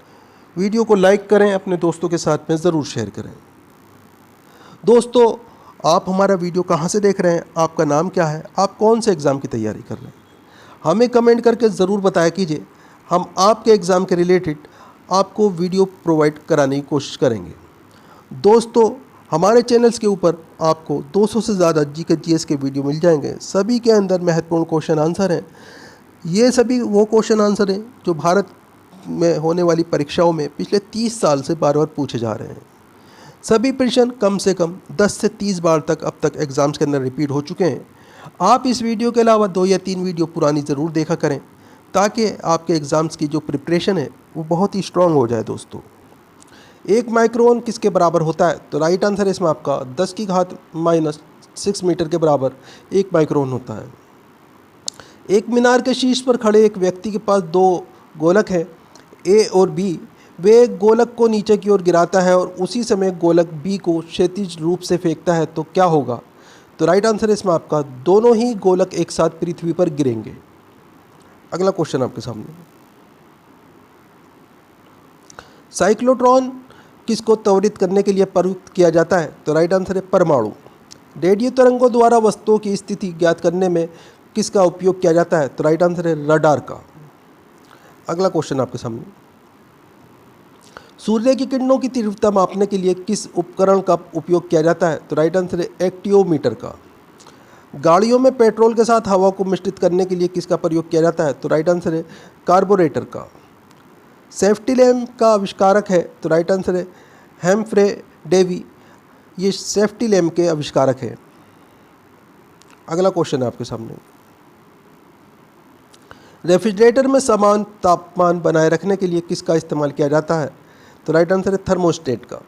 वीडियो को लाइक करें, अपने दोस्तों के साथ में ज़रूर शेयर करें। दोस्तों आप हमारा वीडियो कहाँ से देख रहे हैं, आपका नाम क्या है, आप कौन से एग्ज़ाम की तैयारी कर रहे हैं, हमें कमेंट करके ज़रूर बताया कीजिए। हम आपके एग्ज़ाम के रिलेटेड आपको वीडियो प्रोवाइड कराने की कोशिश करेंगे। दोस्तों हमारे चैनल्स के ऊपर आपको 200 से ज़्यादा GS के वीडियो मिल जाएंगे। सभी के अंदर महत्वपूर्ण क्वेश्चन आंसर हैं। ये सभी वो क्वेश्चन आंसर हैं जो भारत में होने वाली परीक्षाओं में पिछले 30 साल से बार बार पूछे जा रहे हैं। सभी प्रश्न कम से कम 10 से 30 बार तक अब तक एग्ज़ाम्स के अंदर रिपीट हो चुके हैं। आप इस वीडियो के अलावा 2 या 3 वीडियो पुरानी ज़रूर देखा करें ताकि आपके एग्ज़ाम्स की जो प्रिपरेशन है वो बहुत ही स्ट्रॉन्ग हो जाए। दोस्तों 1 माइक्रोन किसके बराबर होता है, तो राइट आंसर है इसमें आपका 10⁻⁻6 मीटर के बराबर 1 माइक्रोन होता है। एक मीनार के शीर्ष पर खड़े एक व्यक्ति के पास 2 गोलक हैं ए और बी। वे एक गोलक को नीचे की ओर गिराता है और उसी समय गोलक बी को क्षैतिज रूप से फेंकता है, तो क्या होगा, तो राइट आंसर है इसमें आपका दोनों ही गोलक एक साथ पृथ्वी पर गिरेंगे। अगला क्वेश्चन आपके सामने, साइक्लोट्रॉन किसको त्वरित करने के लिए प्रयुक्त किया जाता है, तो राइट आंसर है परमाणु। रेडियो तरंगों द्वारा वस्तुओं की स्थिति ज्ञात करने में किसका उपयोग किया जाता है, तो राइट आंसर है रडार का। अगला क्वेश्चन आपके सामने, सूर्य की किरणों की तीव्रता मापने के लिए किस उपकरण का उपयोग किया जाता है, तो राइट आंसर है एक्टियोमीटर का। गाड़ियों में पेट्रोल के साथ हवा को मिश्रित करने के लिए किसका प्रयोग किया जाता है, तो राइट आंसर है कार्बोरेटर का। सेफ्टी लैम्प का आविष्कारक है, तो राइट आंसर है हेम्फ्रे डेवी, ये सेफ्टी लैम्प के आविष्कारक है। अगला क्वेश्चन है आपके सामने, रेफ्रिजरेटर में समान तापमान बनाए रखने के लिए किसका इस्तेमाल किया जाता है, तो राइट आंसर है थर्मोस्टेट का।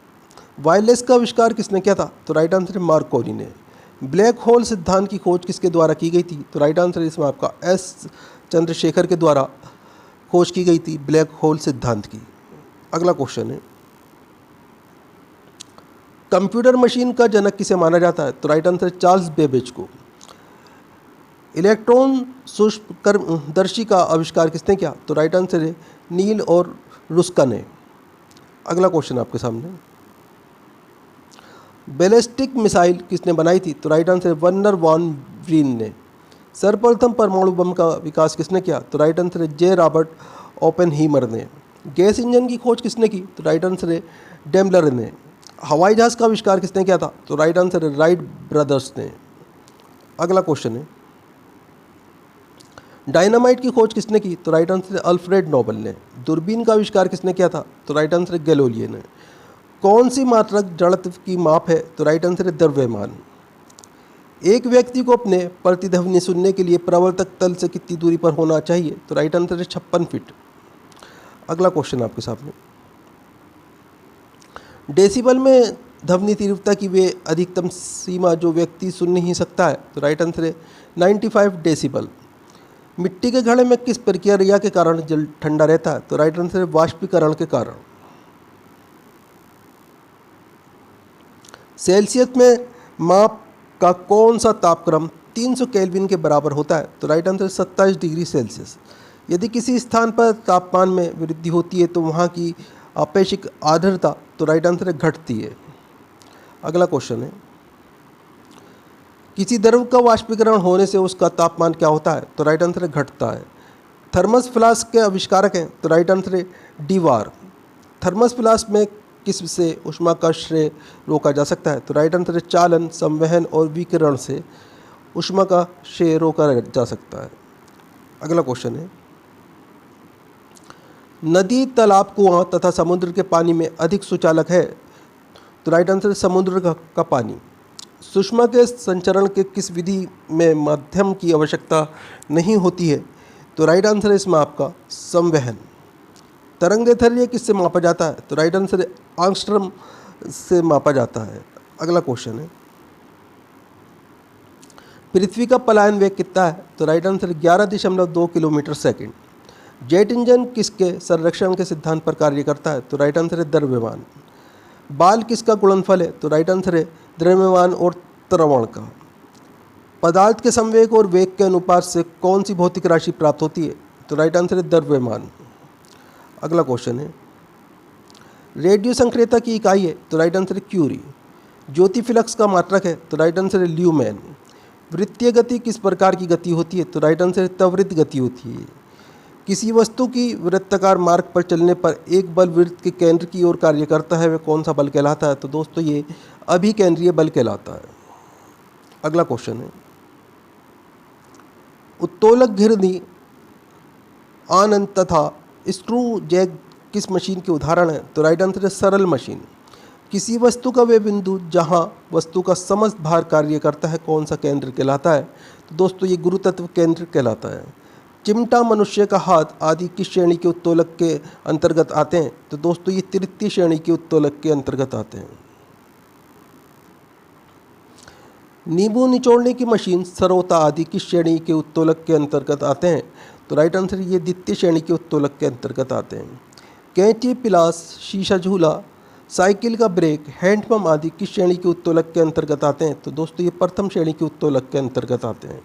वायरलेस का आविष्कार किसने किया था, तो राइट आंसर है मार्कोनी ने। ब्लैक होल सिद्धांत की खोज किसके द्वारा की गई थी, तो राइट आंसर इसमें आपका एस चंद्रशेखर के द्वारा खोज की गई थी ब्लैक होल सिद्धांत की। अगला क्वेश्चन है, कंप्यूटर मशीन का जनक किसे माना जाता है, तो राइट आंसर है चार्ल्स बेबेज को। इलेक्ट्रॉन सूक्ष्मदर्शी का आविष्कार किसने किया, तो राइट आंसर है नील और रुस्कन है। अगला क्वेश्चन आपके सामने, बैलिस्टिक मिसाइल किसने बनाई थी? तो राइट आंसर वर्नर वॉन ब्रीन ने। सर्वप्रथम परमाणु बम का विकास किसने किया? तो राइट आंसर है जे रॉबर्ट ओपेनहीमर ने। गैस इंजन की खोज किसने की? तो राइट आंसर है डेमलर ने। हवाई जहाज़ का आविष्कार किसने किया था? तो राइट आंसर है राइट ब्रदर्स ने। अगला क्वेश्चन है, डायनामाइट की खोज किसने की? तो राइट आंसर है अल्फ्रेड नोबल ने। दूरबीन का आविष्कार किसने किया था? तो राइट आंसर है गैलीलियो ने। कौन सी मात्रक जड़त्व की माप है? तो राइट आंसर है द्रव्यमान। एक व्यक्ति को अपने प्रतिध्वनि सुनने के लिए प्रवर्तक तल से कितनी दूरी पर होना चाहिए? तो राइट आंसर है 56 फीट। अगला क्वेश्चन आपके सामने, डेसिबल में ध्वनि तीव्रता की वे अधिकतम सीमा जो व्यक्ति सुन नहीं सकता है? तो राइट आंसर है 95 डेसिबल। मिट्टी के घड़े में किस प्रक्रिया के कारण जल ठंडा रहता है? तो राइट आंसर है वाष्पीकरण के कारण। सेल्सियस में माप का कौन सा तापक्रम 300 केल्विन के बराबर होता है? तो राइट आंसर 27 डिग्री सेल्सियस। यदि किसी स्थान पर तापमान में वृद्धि होती है तो वहाँ की आपेक्षिक आर्द्रता, तो राइट आंसर है घटती है। अगला क्वेश्चन है, किसी द्रव का वाष्पीकरण होने से उसका तापमान क्या होता है? तो राइट आंसर है घटता है। थर्मस फ्लास्क के आविष्कारक हैं? तो राइट आंसर है डीवार। थर्मस फ्लास्क में किस से ऊष्मा का श्रेय रोका जा सकता है? तो राइट आंसर है चालन, संवहन और विकिरण से ऊष्मा का श्रेय रोका जा सकता है। अगला क्वेश्चन है, नदी, तालाब, कुआं तथा समुद्र के पानी में अधिक सुचालक है? तो राइट आंसर है समुद्र का पानी। सुषमा के संचरण के किस विधि में माध्यम की आवश्यकता नहीं होती है? तो राइट आंसर है इसमें आपका संवहन। तरंगदैर्घ्य किससे मापा जाता है? तो राइट आंसर है एंगस्ट्रॉम से मापा जाता है। अगला क्वेश्चन है, पृथ्वी का पलायन वेग कितना है? तो right answer 11.2 kilometre second. Jet engine किसके संरक्षण के सिद्धांत पर कार्य करता है? तो राइट आंसर है द्रव्यमान। बाल किसका गुणनफल है? तो राइट आंसर है द्रव्यमान और त्वरण का। पदार्थ के संवेग और वेग के अनुपात से कौन सी भौतिक राशि प्राप्त होती है? तो राइट आंसर है द्रव्यमान। अगला क्वेश्चन है, रेडियो संक्रेता की इकाई है? तो राइट आंसर है क्यूरी। ज्योति फ्लक्स का मात्रक है? तो राइट आंसर है ल्यूमेन। वृत्तीय गति किस प्रकार की गति होती है? तो राइट आंसर है त्वरित गति होती है। किसी वस्तु की वृत्ताकार मार्ग पर चलने पर एक बल वृत्त के केंद्र की ओर कार्य करता है, वह कौन सा बल कहलाता है? तो दोस्तों ये अभिकेंद्रीय बल कहलाता है। अगला क्वेश्चन है, उत्तोलक घिरनी, आनंद तथा स्क्रू जैक किस मशीन के उदाहरण है? तो राइट आंसर है सरल मशीन। किसी वस्तु का वह बिंदु जहां वस्तु का समस्त भार कार्य करता है कौन सा केंद्र कहलाता है? तो दोस्तों ये गुरुतत्व केंद्र कहलाता है। चिमटा, मनुष्य का हाथ आदि किस श्रेणी के उत्तोलक के अंतर्गत आते हैं? तो दोस्तों ये तृतीय श्रेणी के उत्तोलक के अंतर्गत आते हैं। नींबू निचोड़ने की मशीन, सरोता आदि किस श्रेणी के उत्तोलक के अंतर्गत आते हैं? तो राइट आंसर ये द्वितीय श्रेणी के उत्तोलक के अंतर्गत आते हैं। कैंची, पिलास, शीशा झूला, साइकिल का ब्रेक, हैंडपम्प आदि किस श्रेणी के उत्तोलक के अंतर्गत आते हैं? तो दोस्तों ये प्रथम श्रेणी के उत्तोलक के अंतर्गत आते हैं।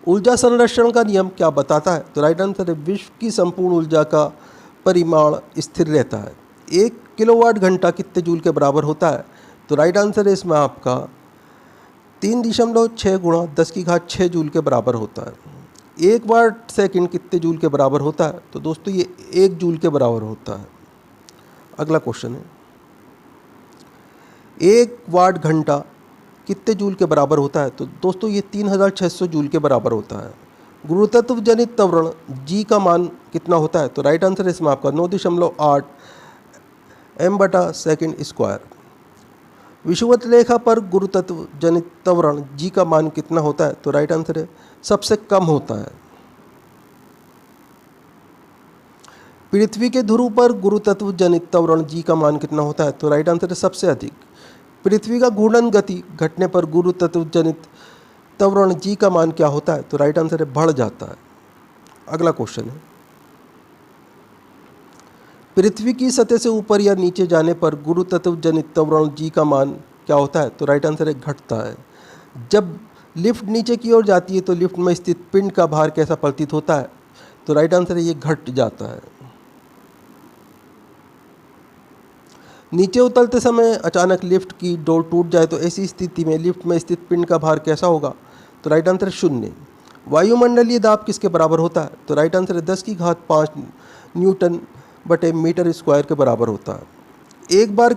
ऊर्जा संरक्षण का नियम क्या बताता है? तो राइट आंसर है विश्व की संपूर्ण ऊर्जा का परिमाण स्थिर रहता है। 1 किलोवाट घंटा कितने जूल के बराबर होता है? तो राइट आंसर है इसमें आपका 3.6 गुणा 10⁶ जूल के बराबर होता है। 1 वाट सेकंड कितने जूल के बराबर होता है? तो दोस्तों ये 1 जूल के बराबर होता है। अगला क्वेश्चन है, 1 वाट घंटा कितने जूल के बराबर होता है? तो दोस्तों ये 3600 जूल के बराबर होता है। गुरुत्व जनित त्वरण जी का मान कितना होता है? तो राइट आंसर है इसमें आपका 9.8 m/s²। विषुवत रेखा पर गुरुत्व जनित त्वरण जी का मान कितना होता है? तो राइट आंसर है सबसे कम होता है। पृथ्वी के ध्रुव पर गुरुत्व जनित त्वरण जी का मान कितना होता है? तो राइट आंसर है सबसे अधिक। पृथ्वी का घूर्णन गति घटने पर गुरुत्व जनित त्वरण जी का मान क्या होता है? तो राइट आंसर है बढ़ जाता है। अगला क्वेश्चन है, पृथ्वी की सतह से ऊपर या नीचे जाने पर गुरुत्व जनित त्वरण जी का मान क्या होता है? तो राइट आंसर है घटता है। जब लिफ्ट नीचे की ओर जाती है तो लिफ्ट में स्थित पिंड का भार कैसा प्रतीत होता है? तो राइट आंसर है ये घट जाता है। नीचे उतरते समय अचानक लिफ्ट की डोर टूट जाए तो ऐसी स्थिति में लिफ्ट में स्थित पिंड का भार कैसा होगा? तो राइट आंसर है 0। वायुमंडलीय दाब किसके बराबर होता है? तो राइट आंसर है 10⁵ न्यूटन बटे मीटर स्क्वायर के बराबर होता है। एक बार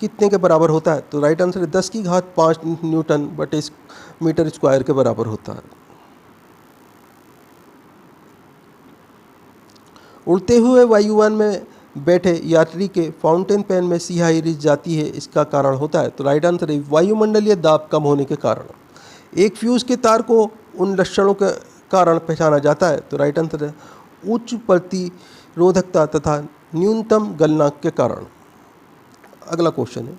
कितने के बराबर होता है? तो राइट आंसर है 10⁵ न्यूटन बटे मीटर स्क्वायर के बराबर होता है। उड़ते हुए वायुयान में बैठे यात्री के फाउंटेन पेन में स्याही रिस जाती है, इसका कारण होता है? तो राइट आंसर है वायुमंडलीय दाब कम होने के कारण। एक फ्यूज़ के तार को उन लक्षणों के कारण पहचाना जाता है? तो राइट आंसर है उच्च प्रतिरोधकता तथा न्यूनतम गलनांक के कारण। अगला क्वेश्चन है,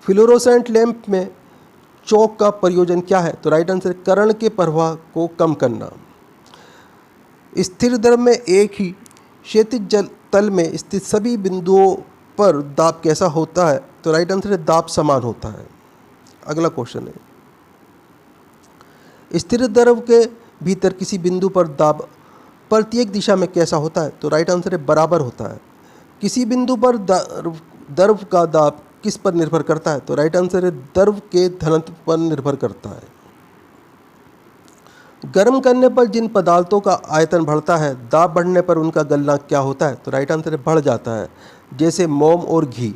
फ्लोरोसेंट लैंप में चौक का प्रयोजन क्या है? तो राइट आंसर कर्ण के प्रवाह को कम करना। स्थिर द्रव में एक ही क्षैतिज जल तल में स्थित सभी बिंदुओं पर दाब कैसा होता है? तो राइट आंसर है दाब समान होता है। अगला क्वेश्चन है, स्थिर द्रव के भीतर किसी बिंदु पर दाब प्रत्येक दिशा में कैसा होता है? तो राइट आंसर है बराबर होता है। किसी बिंदु पर द्रव का दाब किस पर निर्भर करता है? तो राइट आंसर है द्रव के घनत्व पर निर्भर करता है। गर्म करने पर जिन पदार्थों का आयतन बढ़ता है, दाब बढ़ने पर उनका गलनांक क्या होता है? तो राइट आंसर है बढ़ जाता है, जैसे मोम और घी।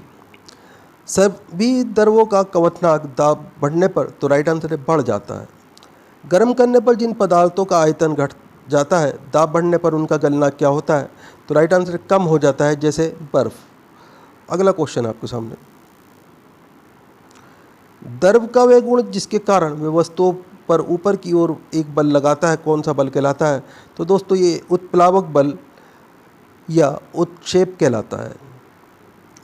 सभी द्रवों का क्वथनांक दाब बढ़ने पर तो राइट आंसर है बढ़ जाता है। गर्म करने पर जिन पदार्थों का आयतन घट जाता है, दाब बढ़ने पर उनका गलनांक क्या होता है? तो राइट आंसर कम हो जाता है, जैसे बर्फ। अगला क्वेश्चन आपके सामने, द्रव का वह गुण जिसके कारण वे वस्तुओं पर ऊपर की ओर एक बल लगाता है, कौन सा बल कहलाता है? तो दोस्तों ये उत्प्लावक बल या उत्क्षेप कहलाता है।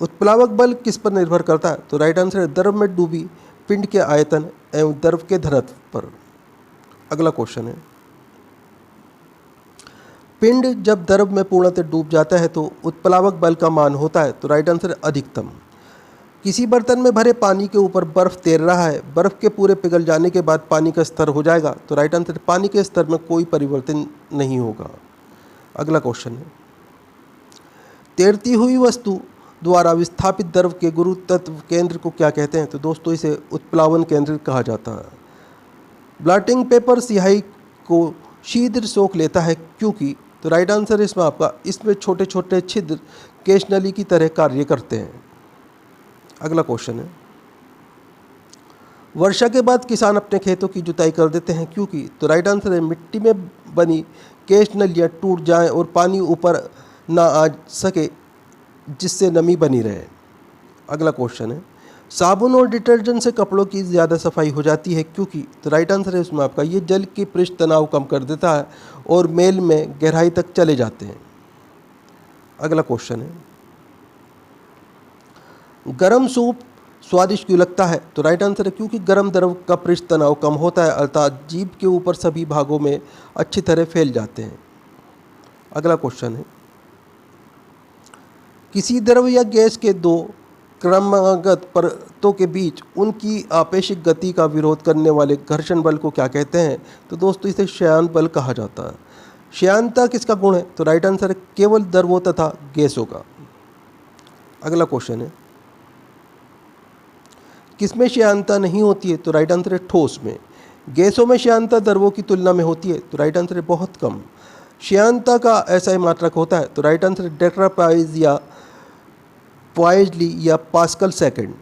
उत्प्लावक बल किस पर निर्भर करता है? तो राइट आंसर है द्रव में डूबी पिंड के आयतन एवं द्रव के घनत्व पर। अगला क्वेश्चन है, पिंड जब द्रव में पूर्णतः डूब जाता है तो उत्प्लावक बल का मान होता है? तो राइट आंसर है अधिकतम। किसी बर्तन में भरे पानी के ऊपर बर्फ तैर रहा है, बर्फ के पूरे पिघल जाने के बाद पानी का स्तर हो जाएगा? तो राइट आंसर है पानी के स्तर में कोई परिवर्तन नहीं होगा। अगला क्वेश्चन है, तैरती हुई वस्तु द्वारा विस्थापित द्रव के गुरुत्व केंद्र को क्या कहते हैं? तो दोस्तों इसे उत्प्लावन केंद्र कहा जाता है। ब्लॉटिंग पेपर स्याही को शीघ्र सोख लेता है क्योंकि? तो राइट आंसर इसमें आपका इसमें छोटे छोटे छिद्र केशनली की तरह कार्य करते हैं। अगला क्वेश्चन है, वर्षा के बाद किसान अपने खेतों की जुताई कर देते हैं क्योंकि? तो राइट आंसर है मिट्टी में बनी केशनलियाँ टूट जाएं और पानी ऊपर ना आ सके, जिससे नमी बनी रहे। अगला क्वेश्चन है, साबुन और डिटर्जेंट से कपड़ों की ज़्यादा सफाई हो जाती है क्योंकि? तो राइट आंसर है इसमें आपका ये जल की पृष्ठ तनाव कम कर देता है और मेल में गहराई तक चले जाते हैं। अगला क्वेश्चन है, गरम सूप स्वादिष्ट क्यों लगता है? तो राइट आंसर है क्योंकि गरम द्रव का पृष्ठ तनाव कम होता है, अर्थात जीभ के ऊपर सभी भागों में अच्छी तरह फैल जाते हैं। अगला क्वेश्चन है, किसी द्रव या गैस के दो क्रमागत परतों के बीच उनकी आपेक्षिक गति का विरोध करने वाले घर्षण बल को क्या कहते हैं? तो दोस्तों इसे श्यान बल कहा जाता है। श्यानता किसका गुण है? तो राइट आंसर है केवल द्रवों तथा गैसों का। अगला क्वेश्चन है, किसमें श्यानता नहीं होती है? तो राइट आंसर है ठोस में। गैसों में श्यानता द्रवों की तुलना में होती है? तो राइट आंसर है बहुत कम। श्यानता का ऐसा ही मात्रक होता है? तो राइट आंसर है डेट्रापाइज या पॉइजली या पास्कल सेकंड।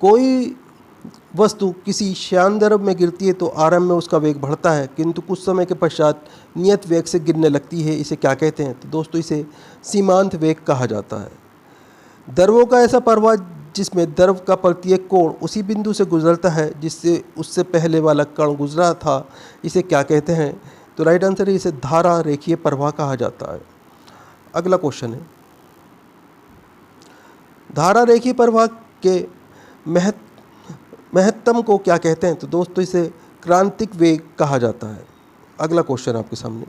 कोई वस्तु किसी श्यान द्रव में गिरती है तो आरंभ में उसका वेग बढ़ता है, किंतु कुछ समय के पश्चात नियत वेग से गिरने लगती है, इसे क्या कहते हैं? तो दोस्तों इसे सीमांत वेग कहा जाता है। द्रवों का ऐसा प्रवाह जिसमें द्रव का प्रत्येक कोण उसी बिंदु से गुजरता है जिससे उससे पहले वाला कण गुजरा था, इसे क्या कहते हैं? तो राइट आंसर है इसे धारा रेखीय प्रवाह कहा जाता है। अगला क्वेश्चन है, धारा रेखीय प्रवाह के महत्तम को क्या कहते हैं? तो दोस्तों इसे क्रांतिक वेग कहा जाता है। अगला क्वेश्चन आपके सामने,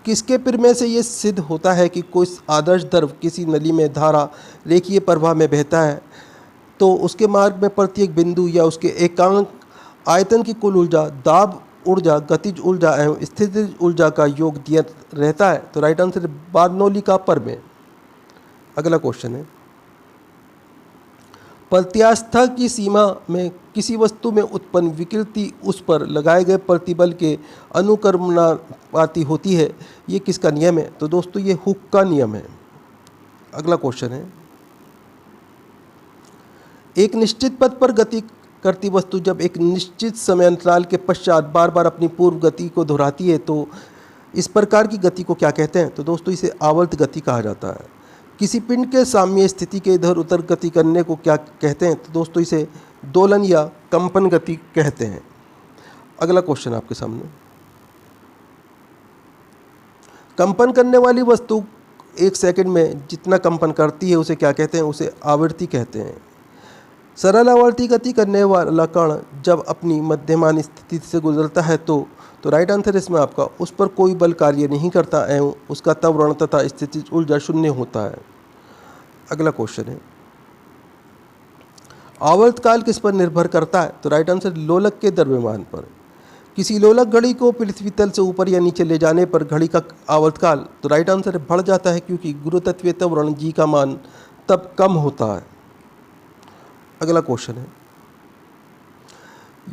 किसके प्रमेय से ये सिद्ध होता है कि कोई आदर्श द्रव किसी नली में धारा रेखीय प्रवाह में बहता है तो उसके मार्ग में प्रत्येक बिंदु या उसके एकांक आयतन की कुल ऊर्जा, दाब ऊर्जा, गतिज ऊर्जा एवं स्थितिज ऊर्जा का योग दिया रहता है। तो राइट आंसर है बार्नौली का प्रमेय। अगला क्वेश्चन है, प्रत्यास्था की सीमा में किसी वस्तु में उत्पन्न विकृति उस पर लगाए गए प्रतिबल के अनुक्रमणानुपाती होती है, ये किसका नियम है? तो दोस्तों ये हुक का नियम है। अगला क्वेश्चन है, एक निश्चित पथ पर गति करती वस्तु जब एक निश्चित समय अंतराल के पश्चात बार बार अपनी पूर्व गति को दोहराती है तो इस प्रकार की गति को क्या कहते हैं? तो दोस्तों इसे आवर्त गति कहा जाता है। किसी पिंड के साम्य स्थिति के इधर उधर गति करने को क्या कहते हैं? तो दोस्तों इसे दोलन या कंपन गति कहते हैं। अगला क्वेश्चन आपके सामने, कंपन करने वाली वस्तु एक सेकंड में जितना कंपन करती है उसे क्या कहते हैं? उसे आवृत्ति कहते हैं। सरल आवर्ती गति करने वाला कण जब अपनी मध्यमान स्थिति से गुजरता है तो राइट आंसर इसमें आपका उस पर कोई बल कार्य नहीं करता एवं उसका त्वरण तथा स्थितिज ऊर्जा शून्य होता है। अगला क्वेश्चन है, आवर्तकाल किस पर निर्भर करता है? तो राइट आंसर लोलक के द्रव्यमान पर। किसी लोलक घड़ी को पृथ्वी तल से ऊपर या नीचे ले जाने पर घड़ी का आवर्तकाल तो राइट आंसर बढ़ जाता है क्योंकि गुरुतत्वीय त्वरण जी का मान तब कम होता है। अगला क्वेश्चन है,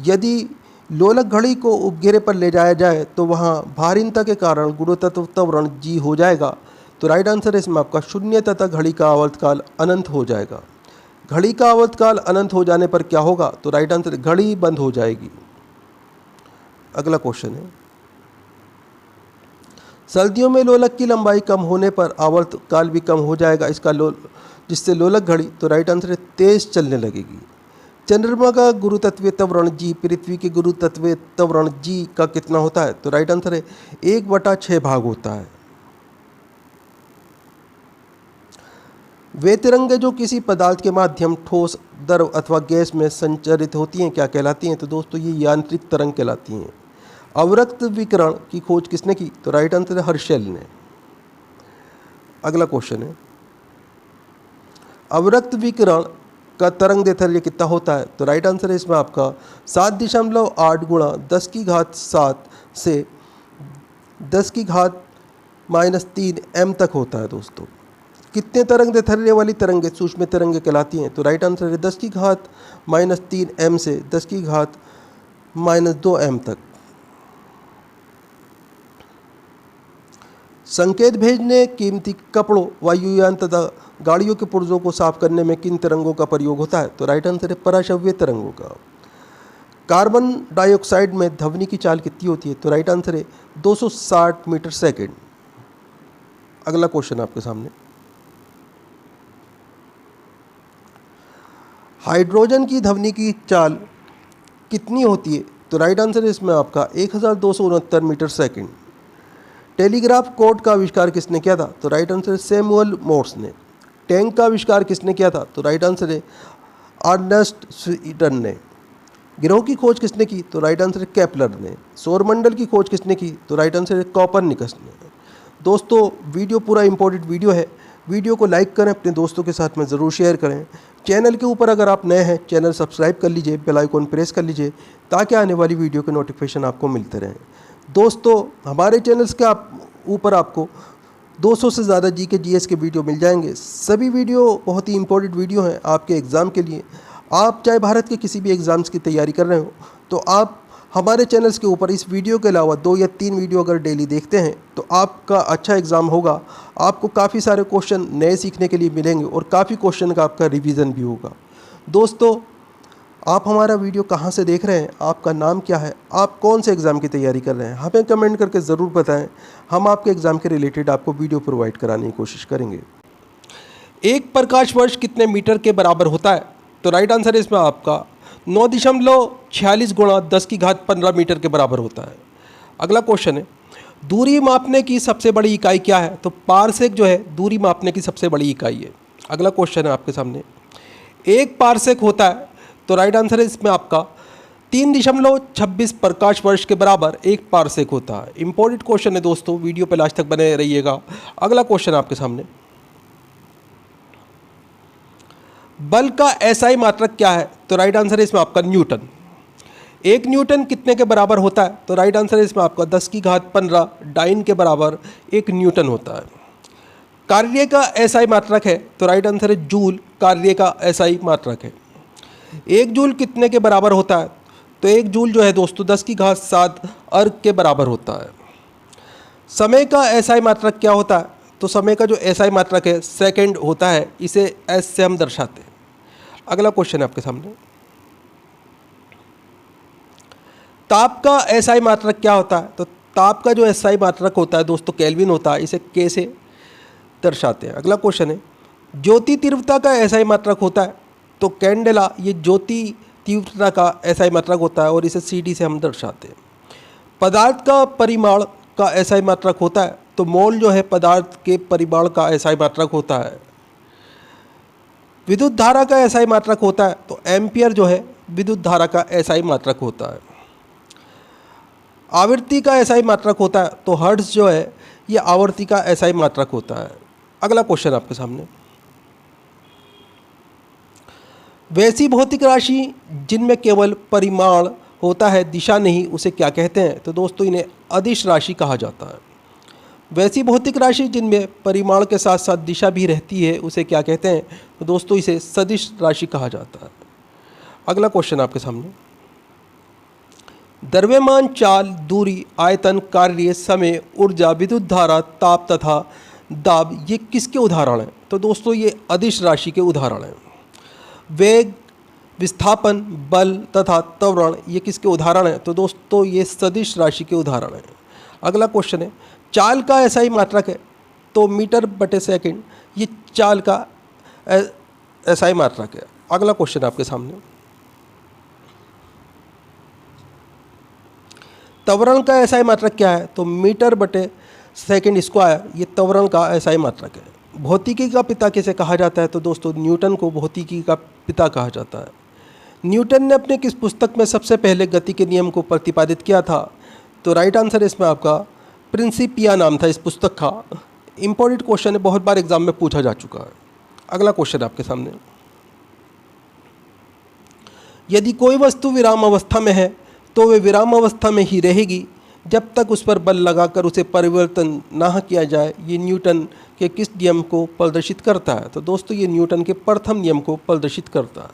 यदि लोलक घड़ी को उपघेरे पर ले जाया जाए तो वहाँ भारीनता के कारण गुरुत्व त्वरण जी हो जाएगा। तो राइट आंसर है इसमें आपका शून्य तथा घड़ी का आवर्तकाल अनंत हो जाएगा। घड़ी का आवर्तकाल अनंत हो जाने पर क्या होगा? तो राइट आंसर घड़ी बंद हो जाएगी। अगला क्वेश्चन है, सर्दियों में लोलक की लंबाई कम होने पर आवर्तकाल भी कम हो जाएगा जिससे लोलक घड़ी तो राइट आंसर है तेज चलने लगेगी। चंद्रमा का गुरुतत्वीय त्वरण जी पृथ्वी के गुरुतत्वीय त्वरण जी का कितना होता है? तो राइट आंसर है 1/6 भाग होता है। वे तरंगें जो किसी पदार्थ के माध्यम ठोस, द्रव अथवा गैस में संचरित होती हैं क्या कहलाती हैं? तो दोस्तों ये यांत्रिक तरंग कहलाती हैं। अवरक्त विकिरण की खोज किसने की? तो राइट आंसर है हर्शेल ने। अगला क्वेश्चन है, अवरक्त विकिरण का तरंग दैर्ध्य कितना होता है? तो राइट आंसर है इसमें आपका 7.8 गुणा 10⁻7 से 10⁻³ m तक होता है। दोस्तों कितने तरंग दैर्ध्य वाली तरंगें सूक्ष्म तरंगें कहलाती हैं? तो राइट आंसर है 10⁻³ m से 10⁻² m तक। संकेत भेजने कीमती कपड़ों, वायुयान तथा गाड़ियों के पुर्जों को साफ करने में किन तरंगों का प्रयोग होता है? तो राइट आंसर है पराश्रव्य तरंगों का। कार्बन डाइऑक्साइड में ध्वनि की चाल कितनी होती है? तो राइट आंसर है 260 मीटर सेकेंड। अगला क्वेश्चन आपके सामने, हाइड्रोजन की ध्वनि की चाल कितनी होती है? तो राइट आंसर है इसमें आपका 1269 मीटर सेकेंड। टेलीग्राफ कोड का आविष्कार किसने किया था? तो राइट आंसर है सैमुअल मोर्स ने। टैंक का आविष्कार किसने किया था? तो राइट आंसर है अर्नेस्ट स्वीटन ने। ग्रहों की खोज किसने की? तो राइट आंसर है केपलर ने। सौरमंडल की खोज किसने की? तो राइट आंसर है कॉपरनिकस ने। दोस्तों वीडियो पूरा इंपॉर्टेंट वीडियो है, वीडियो को लाइक करें, अपने दोस्तों के साथ में ज़रूर शेयर करें। चैनल के ऊपर अगर आप नए हैं चैनल सब्सक्राइब कर लीजिए, बेल आइकन प्रेस कर लीजिए ताकि आने वाली वीडियो के नोटिफिकेशन आपको मिलते रहें। दोस्तों हमारे चैनल्स के ऊपर आपको 200 से ज़्यादा GS के वीडियो मिल जाएंगे। सभी वीडियो बहुत ही इंपॉर्टेंट वीडियो हैं आपके एग्ज़ाम के लिए। आप चाहे भारत के किसी भी एग्ज़ाम्स की तैयारी कर रहे हो तो आप हमारे चैनल्स के ऊपर इस वीडियो के अलावा 2 या 3 वीडियो अगर डेली देखते हैं तो आपका अच्छा एग्ज़ाम होगा। आपको काफ़ी सारे क्वेश्चन नए सीखने के लिए मिलेंगे और काफ़ी क्वेश्चन का आपका रिवीजन भी होगा। दोस्तों आप हमारा वीडियो कहाँ से देख रहे हैं, आपका नाम क्या है, आप कौन से एग्ज़ाम की तैयारी कर रहे हैं, हमें कमेंट करके ज़रूर बताएं। हम आपके एग्ज़ाम के रिलेटेड आपको वीडियो प्रोवाइड कराने की कोशिश करेंगे। एक प्रकाश वर्ष कितने मीटर के बराबर होता है? तो राइट आंसर है इसमें आपका 9.46 गुणा 10⁻15 मीटर के बराबर होता है। अगला क्वेश्चन है, दूरी मापने की सबसे बड़ी इकाई क्या है? तो पारसेक जो है दूरी मापने की सबसे बड़ी इकाई है। अगला क्वेश्चन है आपके सामने, एक पारसेक होता है तो राइट आंसर है इसमें आपका 3.26 प्रकाश वर्ष के बराबर एक पारसेक होता है। इंपॉर्टेंट क्वेश्चन है दोस्तों, वीडियो पे लास्ट तक बने रहिएगा। अगला क्वेश्चन आपके सामने, बल का एसआई मात्रक क्या है? तो राइट आंसर है इसमें आपका न्यूटन। 1 न्यूटन कितने के बराबर होता है? तो राइट आंसर है इसमें आपका 10 की घात 15 डाइन के बराबर 1 न्यूटन होता है। कार्य का एसआई मात्रक है? तो राइट आंसर है जूल कार्य का एसआई मात्रक है। 1 जूल कितने के बराबर होता है? तो 1 जूल जो है दोस्तों 10 की घात 7 अर्ग के बराबर होता है। समय का एसआई मात्रक क्या होता है? तो समय का जो एसआई मात्रक है सेकंड होता है, इसे एस से हम दर्शाते हैं। अगला क्वेश्चन है आपके सामने, ताप का एसआई मात्रक क्या होता है? तो ताप का जो एसआई मात्रक होता है दोस्तों केल्विन होता है, इसे के से दर्शाते हैं। अगला क्वेश्चन है, ज्योति तीव्रता का एसआई मात्रक होता है? तो कैंडेला ये ज्योति तीव्रता का एसआई मात्रक होता है और इसे सीडी से हम दर्शाते हैं। पदार्थ का परिमाण का एसआई मात्रक होता है? तो मोल जो है पदार्थ के परिमाण का एसआई मात्रक होता है। विद्युत धारा का एसआई मात्रक होता है? तो एम्पियर जो है विद्युत धारा का एसआई मात्रक होता है। आवृत्ति का एसआई मात्रक होता है? तो हर्ट्ज जो है ये आवृत्ति का एसआई मात्रक होता है। अगला क्वेश्चन आपके सामने, वैसी भौतिक राशि जिनमें केवल परिमाण होता है दिशा नहीं, उसे क्या कहते हैं? तो दोस्तों इन्हें अदिश राशि कहा जाता है। वैसी भौतिक राशि जिनमें परिमाण के साथ साथ दिशा भी रहती है, उसे क्या कहते हैं? तो दोस्तों इसे सदिश राशि कहा जाता है। अगला क्वेश्चन आपके सामने, द्रव्यमान, चाल, दूरी, आयतन, कार्य, समय, ऊर्जा, विद्युत धारा, ताप तथा दाब ये किसके उदाहरण हैं? तो दोस्तों ये अदिश राशि के उदाहरण हैं। वेग, विस्थापन, बल तथा त्वरण ये किसके उदाहरण हैं? तो दोस्तों ये सदिश राशि के उदाहरण हैं। अगला क्वेश्चन है, चाल का एसआई मात्रक है? तो मीटर बटे सेकंड ये चाल का एसआई मात्रक है। अगला क्वेश्चन आपके सामने, त्वरण का एसआई मात्रक क्या है? तो मीटर बटे सेकंड स्क्वायर ये त्वरण का एसआई मात्रक है। भौतिकी का पिता किसे कहा जाता है? तो दोस्तों न्यूटन को भौतिकी का पिता कहा जाता है। न्यूटन ने अपने किस पुस्तक में सबसे पहले गति के नियम को प्रतिपादित किया था? तो राइट आंसर इसमें आपका प्रिंसिपिया नाम था इस पुस्तक का। इंपॉर्टेंट क्वेश्चन है, बहुत बार एग्जाम में पूछा जा चुका है। अगला क्वेश्चन आपके सामने, यदि कोई वस्तु विराम अवस्था में है तो वे विराम अवस्था में ही रहेगी जब तक उस पर बल लगाकर उसे परिवर्तन ना किया जाए। ये न्यूटन के किस नियम को प्रदर्शित करता है? तो दोस्तों ये न्यूटन के प्रथम नियम को प्रदर्शित करता है।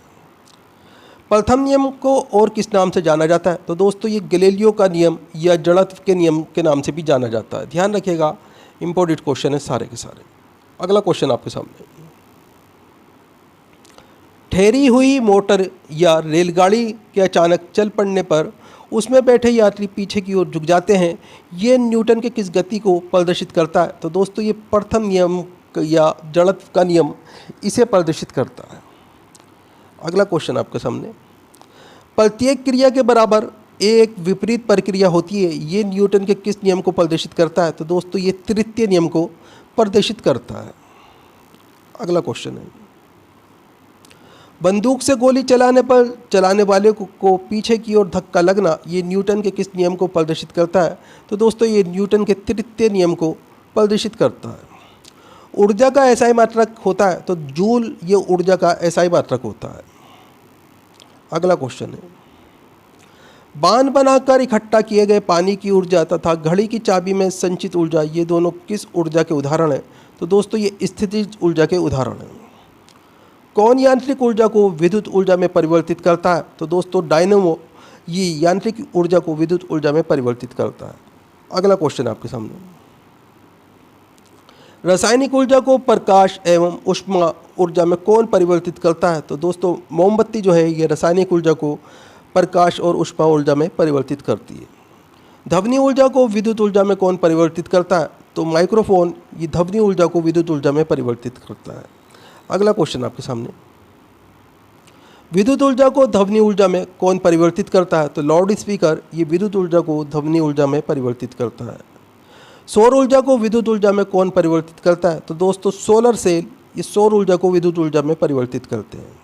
प्रथम नियम को और किस नाम से जाना जाता है? तो दोस्तों ये गैलीलियो का नियम या जड़त्व के नियम के नाम से भी जाना जाता है। ध्यान रखिएगा, इंपॉर्टेंट क्वेश्चन है सारे के सारे। अगला क्वेश्चन आपके सामने, ठहरी हुई मोटर या रेलगाड़ी के अचानक चल पड़ने पर उसमें बैठे यात्री पीछे की ओर झुक जाते हैं, ये न्यूटन के किस गति को प्रदर्शित करता है? तो दोस्तों ये प्रथम नियम या जड़त्व का नियम इसे प्रदर्शित करता है। अगला क्वेश्चन आपके सामने, प्रत्येक क्रिया के बराबर एक विपरीत प्रक्रिया होती है, ये न्यूटन के किस नियम को प्रदर्शित करता है? तो दोस्तों ये तृतीय नियम को प्रदर्शित करता है। अगला क्वेश्चन है, बंदूक से गोली चलाने पर चलाने वाले को पीछे की ओर धक्का लगना, ये न्यूटन के किस नियम को प्रदर्शित करता है? तो दोस्तों ये न्यूटन के तृतीय नियम को प्रदर्शित करता है। ऊर्जा का एसआई मात्रक होता है? तो जूल ये ऊर्जा का एसआई मात्रक होता है। अगला क्वेश्चन है, बांध बनाकर इकट्ठा किए गए पानी की ऊर्जा तथा घड़ी की चाबी में संचित ऊर्जा, ये दोनों किस ऊर्जा के उदाहरण हैं? तो दोस्तों ये स्थितिज ऊर्जा के उदाहरण हैं। कौन यांत्रिक ऊर्जा को विद्युत ऊर्जा में परिवर्तित करता है? तो दोस्तों डायनेमो ये यांत्रिक ऊर्जा को विद्युत ऊर्जा में परिवर्तित करता है। अगला क्वेश्चन आपके सामने, रासायनिक ऊर्जा को प्रकाश एवं ऊष्मा ऊर्जा में कौन परिवर्तित करता है? तो दोस्तों मोमबत्ती जो है ये रासायनिक ऊर्जा को प्रकाश और ऊष्मा ऊर्जा में परिवर्तित करती है। ध्वनि ऊर्जा को विद्युत ऊर्जा में कौन परिवर्तित करता है? तो माइक्रोफोन ये ध्वनि ऊर्जा को विद्युत ऊर्जा में परिवर्तित करता है। अगला क्वेश्चन आपके सामने, विद्युत ऊर्जा को ध्वनि ऊर्जा में कौन परिवर्तित करता है? तो लाउड स्पीकर ये विद्युत ऊर्जा को ध्वनि ऊर्जा में परिवर्तित करता है। सौर ऊर्जा को विद्युत ऊर्जा में कौन परिवर्तित करता है? तो दोस्तों सोलर सेल ये सौर ऊर्जा को विद्युत ऊर्जा में परिवर्तित करते हैं।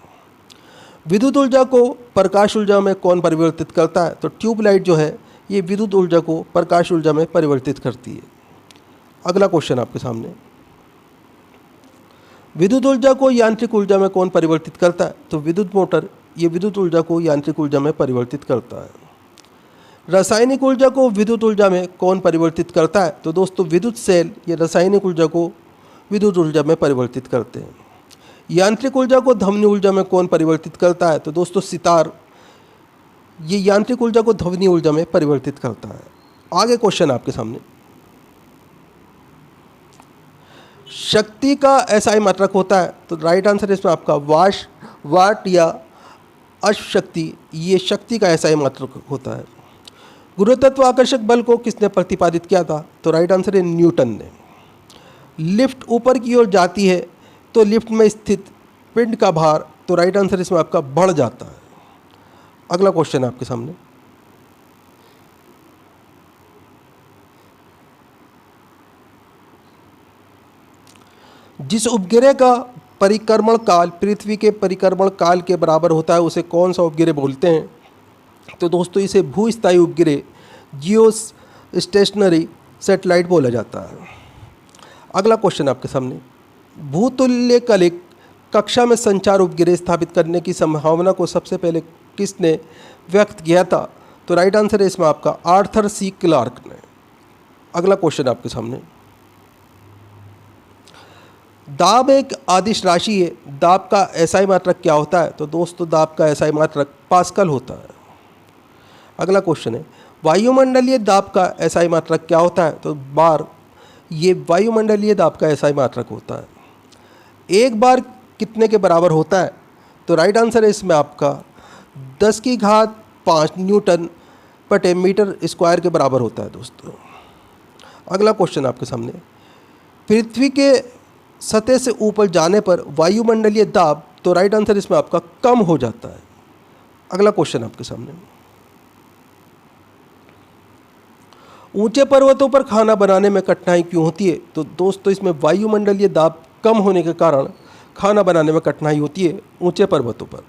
विद्युत ऊर्जा को प्रकाश ऊर्जा में कौन परिवर्तित करता है? तो ट्यूबलाइट जो है ये विद्युत ऊर्जा को प्रकाश ऊर्जा में परिवर्तित करती है। अगला क्वेश्चन आपके सामने, विद्युत ऊर्जा को यांत्रिक ऊर्जा में कौन परिवर्तित करता है? तो विद्युत मोटर ये विद्युत ऊर्जा को यांत्रिक ऊर्जा में परिवर्तित करता है। रासायनिक ऊर्जा को विद्युत ऊर्जा में कौन परिवर्तित करता है? तो दोस्तों विद्युत सेल ये रासायनिक ऊर्जा को विद्युत ऊर्जा में परिवर्तित करते हैं। यांत्रिक ऊर्जा को ध्वनि ऊर्जा में कौन परिवर्तित करता है? तो दोस्तों सितार ये यांत्रिक ऊर्जा को ध्वनि ऊर्जा में परिवर्तित करता है। आगे क्वेश्चन आपके सामने, शक्ति का एसआई मात्रक होता है? तो राइट आंसर इसमें आपका वाट या अश्व शक्ति ये शक्ति का एसआई मात्रक होता है। गुरुत्वाकर्षक बल को किसने प्रतिपादित किया था? तो राइट आंसर है न्यूटन ने। लिफ्ट ऊपर की ओर जाती है तो लिफ्ट में स्थित पिंड का भार, तो राइट आंसर इसमें आपका बढ़ जाता है। अगला क्वेश्चन आपके सामने, जिस उपग्रह का परिक्रमण काल पृथ्वी के परिक्रमण काल के बराबर होता है उसे कौन सा उपग्रह बोलते हैं? तो दोस्तों इसे भूस्थायी उपग्रह जियो स्टेशनरी सैटेलाइट बोला जाता है। अगला क्वेश्चन आपके सामने, भूतुल्यकालिक कक्षा में संचार उपग्रह स्थापित करने की संभावना को सबसे पहले किसने व्यक्त किया था? तो राइट आंसर है इसमें आपका आर्थर सी क्लार्क ने। अगला क्वेश्चन आपके सामने, दाब एक आदिश राशि है, दाब का एसआई मात्रक क्या होता है? तो दोस्तों दाब का एसआई मात्रक पास्कल होता है। अगला क्वेश्चन है, वायुमंडलीय दाब का एसआई मात्रक क्या होता है? तो बार ये वायुमंडलीय दाब का एसआई मात्रक होता है। एक बार कितने के बराबर होता है? तो राइट आंसर है इसमें आपका 10⁵ न्यूटन बटे मीटर स्क्वायर के बराबर होता है दोस्तों। अगला क्वेश्चन आपके सामने, पृथ्वी के सतह से ऊपर जाने पर वायुमंडलीय दाब, तो राइट आंसर इसमें आपका कम हो जाता है। अगला क्वेश्चन आपके सामने, ऊंचे पर्वतों पर खाना बनाने में कठिनाई क्यों होती है? तो दोस्तों इसमें वायुमंडलीय दाब कम होने के कारण खाना बनाने में कठिनाई होती है ऊंचे पर्वतों पर।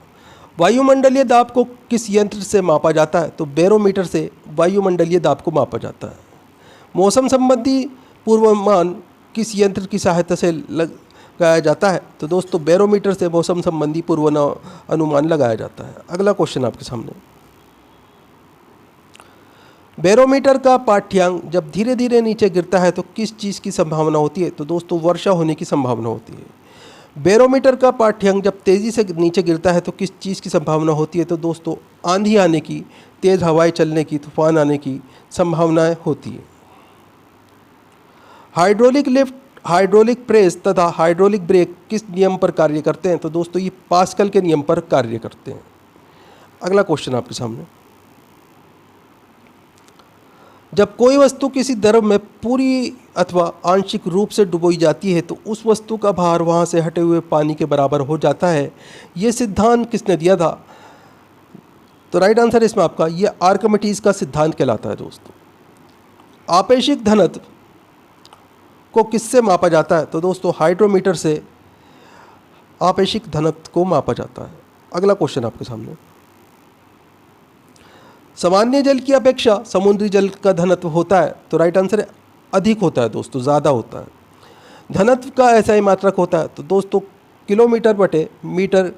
वायुमंडलीय दाब को किस यंत्र से मापा जाता है? तो बैरोमीटर से वायुमंडलीय दाब को मापा जाता है। मौसम संबंधी पूर्वानुमान किस यंत्र की सहायता से लगाया जाता है? तो दोस्तों बैरोमीटर से मौसम संबंधी पूर्वानुमान लगाया जाता है। अगला क्वेश्चन आपके सामने, बैरोमीटर का पाठ्यांक जब धीरे धीरे नीचे गिरता है तो किस चीज़ की संभावना होती है? तो दोस्तों वर्षा होने की संभावना होती है। बैरोमीटर का पाठ्यांक जब तेज़ी से नीचे गिरता है तो किस चीज़ की संभावना होती है? तो दोस्तों आंधी आने की, तेज़ हवाएं चलने की, तूफान आने की संभावनाएं होती है। हाइड्रोलिक लिफ्ट, हाइड्रोलिक प्रेस तथा हाइड्रोलिक ब्रेक किस नियम पर कार्य करते हैं? तो दोस्तों ये पास्कल के नियम पर कार्य करते हैं। अगला क्वेश्चन आपके सामने, जब कोई वस्तु किसी द्रव में पूरी अथवा आंशिक रूप से डुबोई जाती है तो उस वस्तु का भार वहाँ से हटे हुए पानी के बराबर हो जाता है। ये सिद्धांत किसने दिया था? तो राइट आंसर इसमें आपका ये आर्किमिडीज का सिद्धांत कहलाता है दोस्तों। आपेक्षिक घनत्व को किससे मापा जाता है? तो दोस्तों हाइड्रोमीटर से आपेक्षिक घनत्व को मापा जाता है। अगला क्वेश्चन आपके सामने, सामान्य जल की अपेक्षा समुद्री जल का घनत्व होता है? तो राइट आंसर है अधिक होता है दोस्तों, ज़्यादा होता है। घनत्व का एसआई मात्रक होता है? तो दोस्तों किलोमीटर बटे मीटर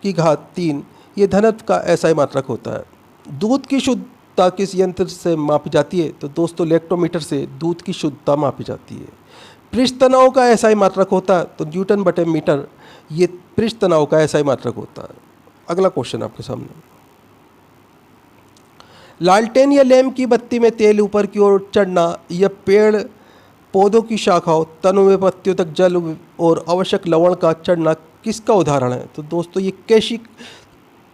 की घात 3 ये घनत्व का एसआई मात्रक होता है। दूध की शुद्धता किस यंत्र से मापी जाती है? तो दोस्तों लैक्टोमीटर से दूध की शुद्धता मापी जाती है। पृष्ठ तनाव का एसआई मात्रक होता है? तो न्यूटन बटे मीटर ये पृष्ठ तनाव का एसआई मात्रक होता है। अगला क्वेश्चन आपके सामने, लालटेन या लैंप की बत्ती में तेल ऊपर की ओर चढ़ना या पेड़ पौधों की शाखाओं, तनों में पत्तियों तक जल और आवश्यक लवण का चढ़ना किसका उदाहरण है? तो दोस्तों ये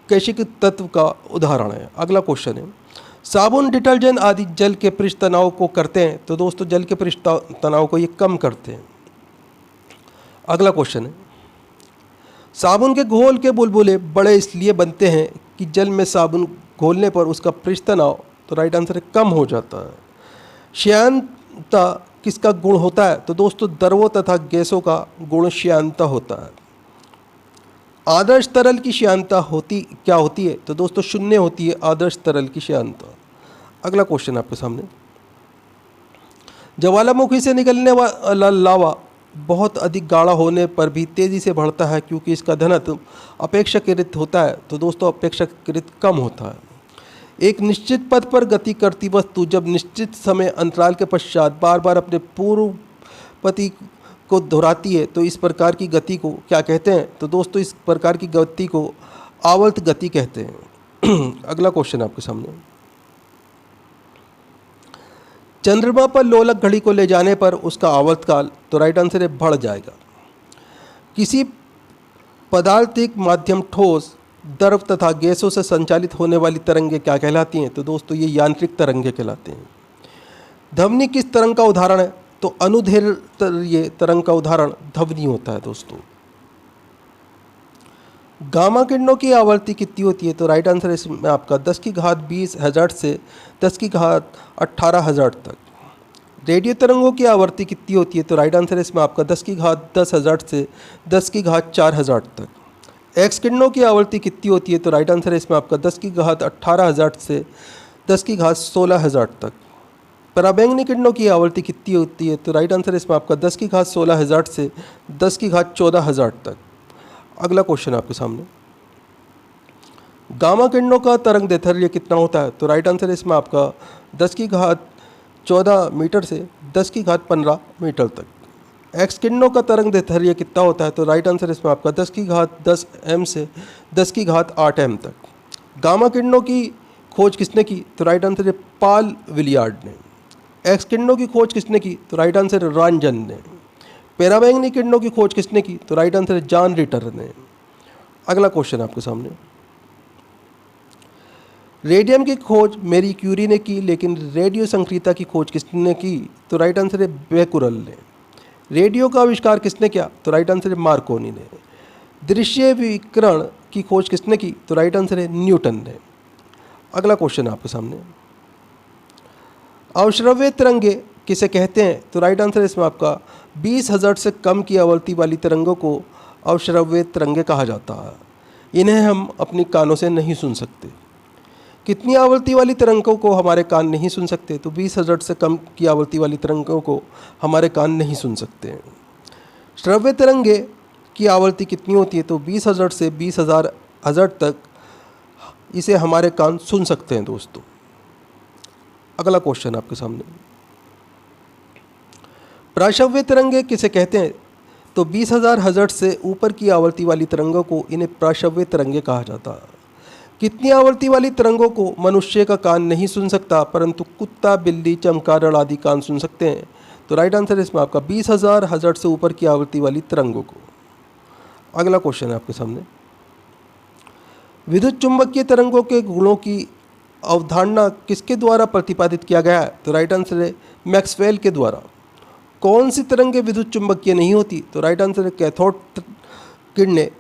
कैशिक तत्व का उदाहरण है। अगला क्वेश्चन है, साबुन, डिटर्जेंट आदि जल के पृष्ठ तनाव को करते हैं? तो दोस्तों जल के पृष्ठ तनाव को ये कम करते हैं। अगला क्वेश्चन है, साबुन के घोल के बुलबुले बड़े इसलिए बनते हैं कि जल में साबुन घोलने पर उसका पृष्ठ तनाव, तो राइट आंसर है कम हो जाता है। श्यानता किसका गुण होता है? तो दोस्तों द्रवों तथा गैसों का गुण श्यानता होता है। आदर्श तरल की श्यानता क्या होती है? तो दोस्तों 0 होती है आदर्श तरल की श्यानता। अगला क्वेश्चन आपके सामने, ज्वालामुखी से निकलने वाला लावा बहुत अधिक गाढ़ा होने पर भी तेज़ी से बढ़ता है क्योंकि इसका घनत्व अपेक्षाकृत होता है, तो दोस्तों अपेक्षाकृत कम होता है। एक निश्चित पथ पर गति करती वस्तु जब निश्चित समय अंतराल के पश्चात बार बार अपने पूर्व पति को दोहराती है तो इस प्रकार की गति को क्या कहते हैं? तो दोस्तों इस प्रकार की गति को आवर्त गति कहते हैं। अगला क्वेश्चन आपके सामने, चंद्रमा पर लोलक घड़ी को ले जाने पर उसका आवर्तकाल, तो राइट आंसर है बढ़ जाएगा। किसी पदार्थिक माध्यम ठोस, द्रव तथा गैसों से संचालित होने वाली तरंगें क्या कहलाती हैं? तो दोस्तों ये यांत्रिक तरंगें कहलाती हैं। ध्वनि किस तरंग का उदाहरण है? तो अनुदैर्ध्य तरंग का उदाहरण ध्वनि होता है दोस्तों। गामा किरणों की आवृत्ति कितनी होती है? तो राइट आंसर है इसमें आपका 10 की घात 20 हर्ट्ज से 10 की घात 18 हर्ट्ज तक। रेडियो तरंगों की आवृत्ति कितनी होती है? तो राइट आंसर है इसमें आपका 10 की घात 10 हर्ट्ज से 10 की घात 4 हर्ट्ज तक। एक्स किरणों की आवृत्ति कितनी होती है? तो राइट आंसर है इसमें आपका 10 की घात 18 हर्ट्ज से 10 की घात 16 हर्ट्ज तक। पराबैंगनी किरणों की आवृत्ति कितनी होती है? तो राइट आंसर है इसमें आपका 10 की घात 16 हर्ट्ज से 10 की घात 14 हर्ट्ज तक। अगला क्वेश्चन आपके सामने, गामा किरणों का तरंग दैर्ध्य कितना होता है? तो राइट आंसर है इसमें आपका 10 की घात 14 मीटर से 10 की घात 15 मीटर तक। एक्स किरणों का तरंग दैर्ध्य कितना होता है? तो राइट आंसर इसमें आपका 10 की घात 10 एम से 10 की घात 8 एम तक। गामा किरणों की खोज किसने की? तो राइट आंसर है पॉल विलियर्ड ने। एक्स किरणों की खोज किसने की? तो राइट आंसर है रॉन्जन ने। पैराबैंगनी किरणों की खोज किसने की? तो राइट आंसर है जॉन रिटर ने। अगला क्वेश्चन आपके सामने, रेडियम की खोज मैरी क्यूरी ने की, लेकिन रेडियो संक्रियता की खोज किसने की? तो राइट आंसर है बेकुरल ने। रेडियो का आविष्कार किसने किया? तो राइट आंसर है मार्कोनी ने। दृश्य विकिरण की खोज किसने की? तो राइट आंसर है न्यूटन ने। अगला क्वेश्चन आपके सामने, अवश्रव्य तरंगे किसे कहते हैं? तो राइट आंसर है इसमें आपका 20 हर्ट्ज से कम की आवृत्ति वाली तरंगों को अवश्रव्य तरंगे कहा जाता है। इन्हें हम अपनी कानों से नहीं सुन सकते। कितनी आवृत्ति वाली तरंगों को हमारे कान नहीं सुन सकते? तो 20 हर्ट्ज से कम की आवृत्ति वाली तरंगों को हमारे कान नहीं सुन सकते हैं। श्रव्य तरंगे की आवृत्ति कितनी होती है? तो 20 हर्ट्ज से 20,000 हर्ट्ज तक इसे हमारे कान सुन सकते हैं दोस्तों। अगला क्वेश्चन आपके सामने, प्राश्रव्य तरंगे किसे कहते हैं? तो 20,000 हर्ट्ज से ऊपर की आवृत्ति वाली तरंगों को इन्हें प्राश्रव्य तरंगे कहा जाता है। कितनी आवृत्ति वाली तरंगों को मनुष्य का कान नहीं सुन सकता, परंतु कुत्ता, बिल्ली, चमगादड़ आदि कान सुन सकते हैं? तो राइट आंसर है इसमें आपका 20,000 हर्ट्ज से ऊपर की आवृत्ति वाली तरंगों को। अगला क्वेश्चन है आपके सामने, विद्युत चुंबकीय तरंगों के गुणों की अवधारणा किसके द्वारा प्रतिपादित किया गया है? तो राइट आंसर है मैक्सवेल के द्वारा। कौन सी तरंगें विद्युत चुंबकीय नहीं होती? तो राइट आंसर है कैथोड किरणें,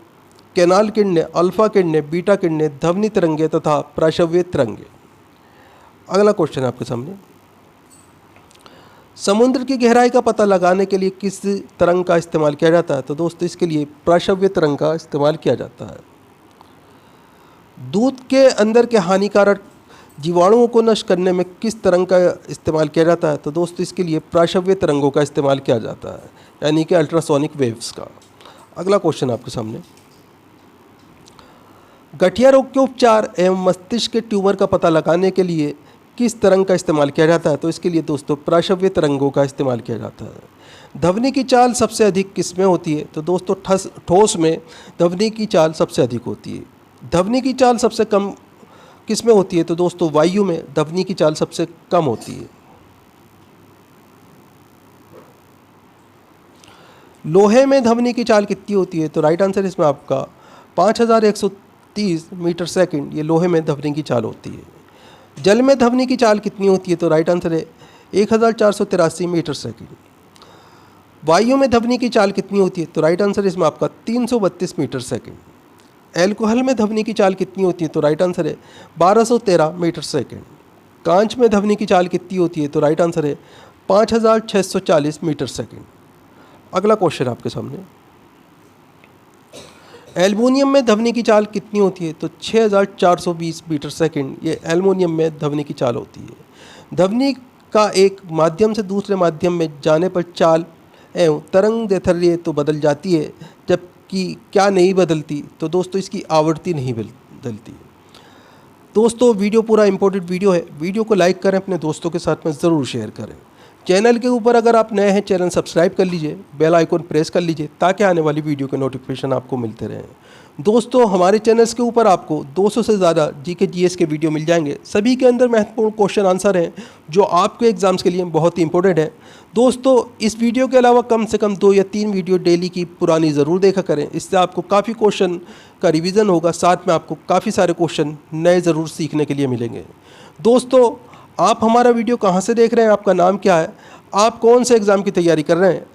कैनाल किरणें, अल्फा किरणें, बीटा किरणें, ध्वनि तरंगे तथा प्राश्रव्य तरंगे। अगला क्वेश्चन है आपके सामने, समुद्र की गहराई का पता लगाने के लिए किस तरंग का इस्तेमाल किया जाता है? तो दोस्तों इसके लिए प्राश्रव्य तरंग का इस्तेमाल किया जाता है। दूध के अंदर के हानिकारक जीवाणुओं को नष्ट करने में किस तरंग का इस्तेमाल किया जाता है? तो दोस्तों इसके लिए प्राश्रव्य तरंगों का इस्तेमाल किया जाता है, यानी कि अल्ट्रासोनिक वेव्स का। अगला क्वेश्चन आपके सामने, गठिया रोग के उपचार एवं मस्तिष्क के ट्यूमर का पता लगाने के लिए किस तरंग का इस्तेमाल किया जाता है? तो इसके लिए दोस्तों प्राश्रव्य तरंगों का इस्तेमाल किया जाता है। ध्वनि की चाल सबसे अधिक किस में होती है? तो दोस्तों ठोस में ध्वनि की चाल सबसे अधिक होती है। ध्वनि की चाल सबसे कम किस में होती है? तो दोस्तों वायु में ध्वनि की चाल सबसे कम होती है। लोहे में ध्वनि की चाल कितनी होती है? तो राइट आंसर इसमें आपका 5130 मीटर सेकंड, ये लोहे में ध्वनि की चाल होती है। जल में ध्वनि की चाल कितनी होती है? तो राइट आंसर है 1483 मीटर सेकंड। वायु में ध्वनि की चाल कितनी होती है? तो राइट आंसर इसमें आपका 332 मीटर सेकंड। एल्कोहल में ध्वनि की चाल कितनी होती है? तो राइट आंसर है 1213 मीटर सेकंड। कांच में ध्वनि की चाल कितनी होती है? तो राइट आंसर है 5640 मीटर सेकंड। अगला क्वेश्चन आपके सामने, एल्युमिनियम में ध्वनि की चाल कितनी होती है? तो 6420 मीटर सेकंड, ये एल्युमिनियम में ध्वनि की चाल होती है। ध्वनि का एक माध्यम से दूसरे माध्यम में जाने पर चाल एवं तरंग दैर्ध्य तो बदल जाती है, जबकि क्या नहीं बदलती? तो दोस्तों इसकी आवृत्ति नहीं बदलती। दोस्तों वीडियो पूरा इंपॉर्टेंट वीडियो है, वीडियो को लाइक करें, अपने दोस्तों के साथ में ज़रूर शेयर करें। चैनल के ऊपर अगर आप नए हैं, चैनल सब्सक्राइब कर लीजिए, बेल आइकन प्रेस कर लीजिए ताकि आने वाली वीडियो के नोटिफिकेशन आपको मिलते रहें। दोस्तों हमारे चैनल्स के ऊपर आपको 200 से ज़्यादा जीके जीएस के वीडियो मिल जाएंगे, सभी के अंदर महत्वपूर्ण क्वेश्चन आंसर हैं जो आपके एग्जाम्स के लिए बहुत ही इंपॉर्टेंट है। दोस्तों इस वीडियो के अलावा कम से कम 2 या 3 वीडियो डेली की पुरानी ज़रूर देखा करें, इससे आपको काफ़ी क्वेश्चन का रिवीजन होगा, साथ में आपको काफ़ी सारे क्वेश्चन नए ज़रूर सीखने के लिए मिलेंगे। दोस्तों आप हमारा वीडियो कहाँ से देख रहे हैं, आपका नाम क्या है, आप कौन से एग्ज़ाम की तैयारी कर रहे हैं,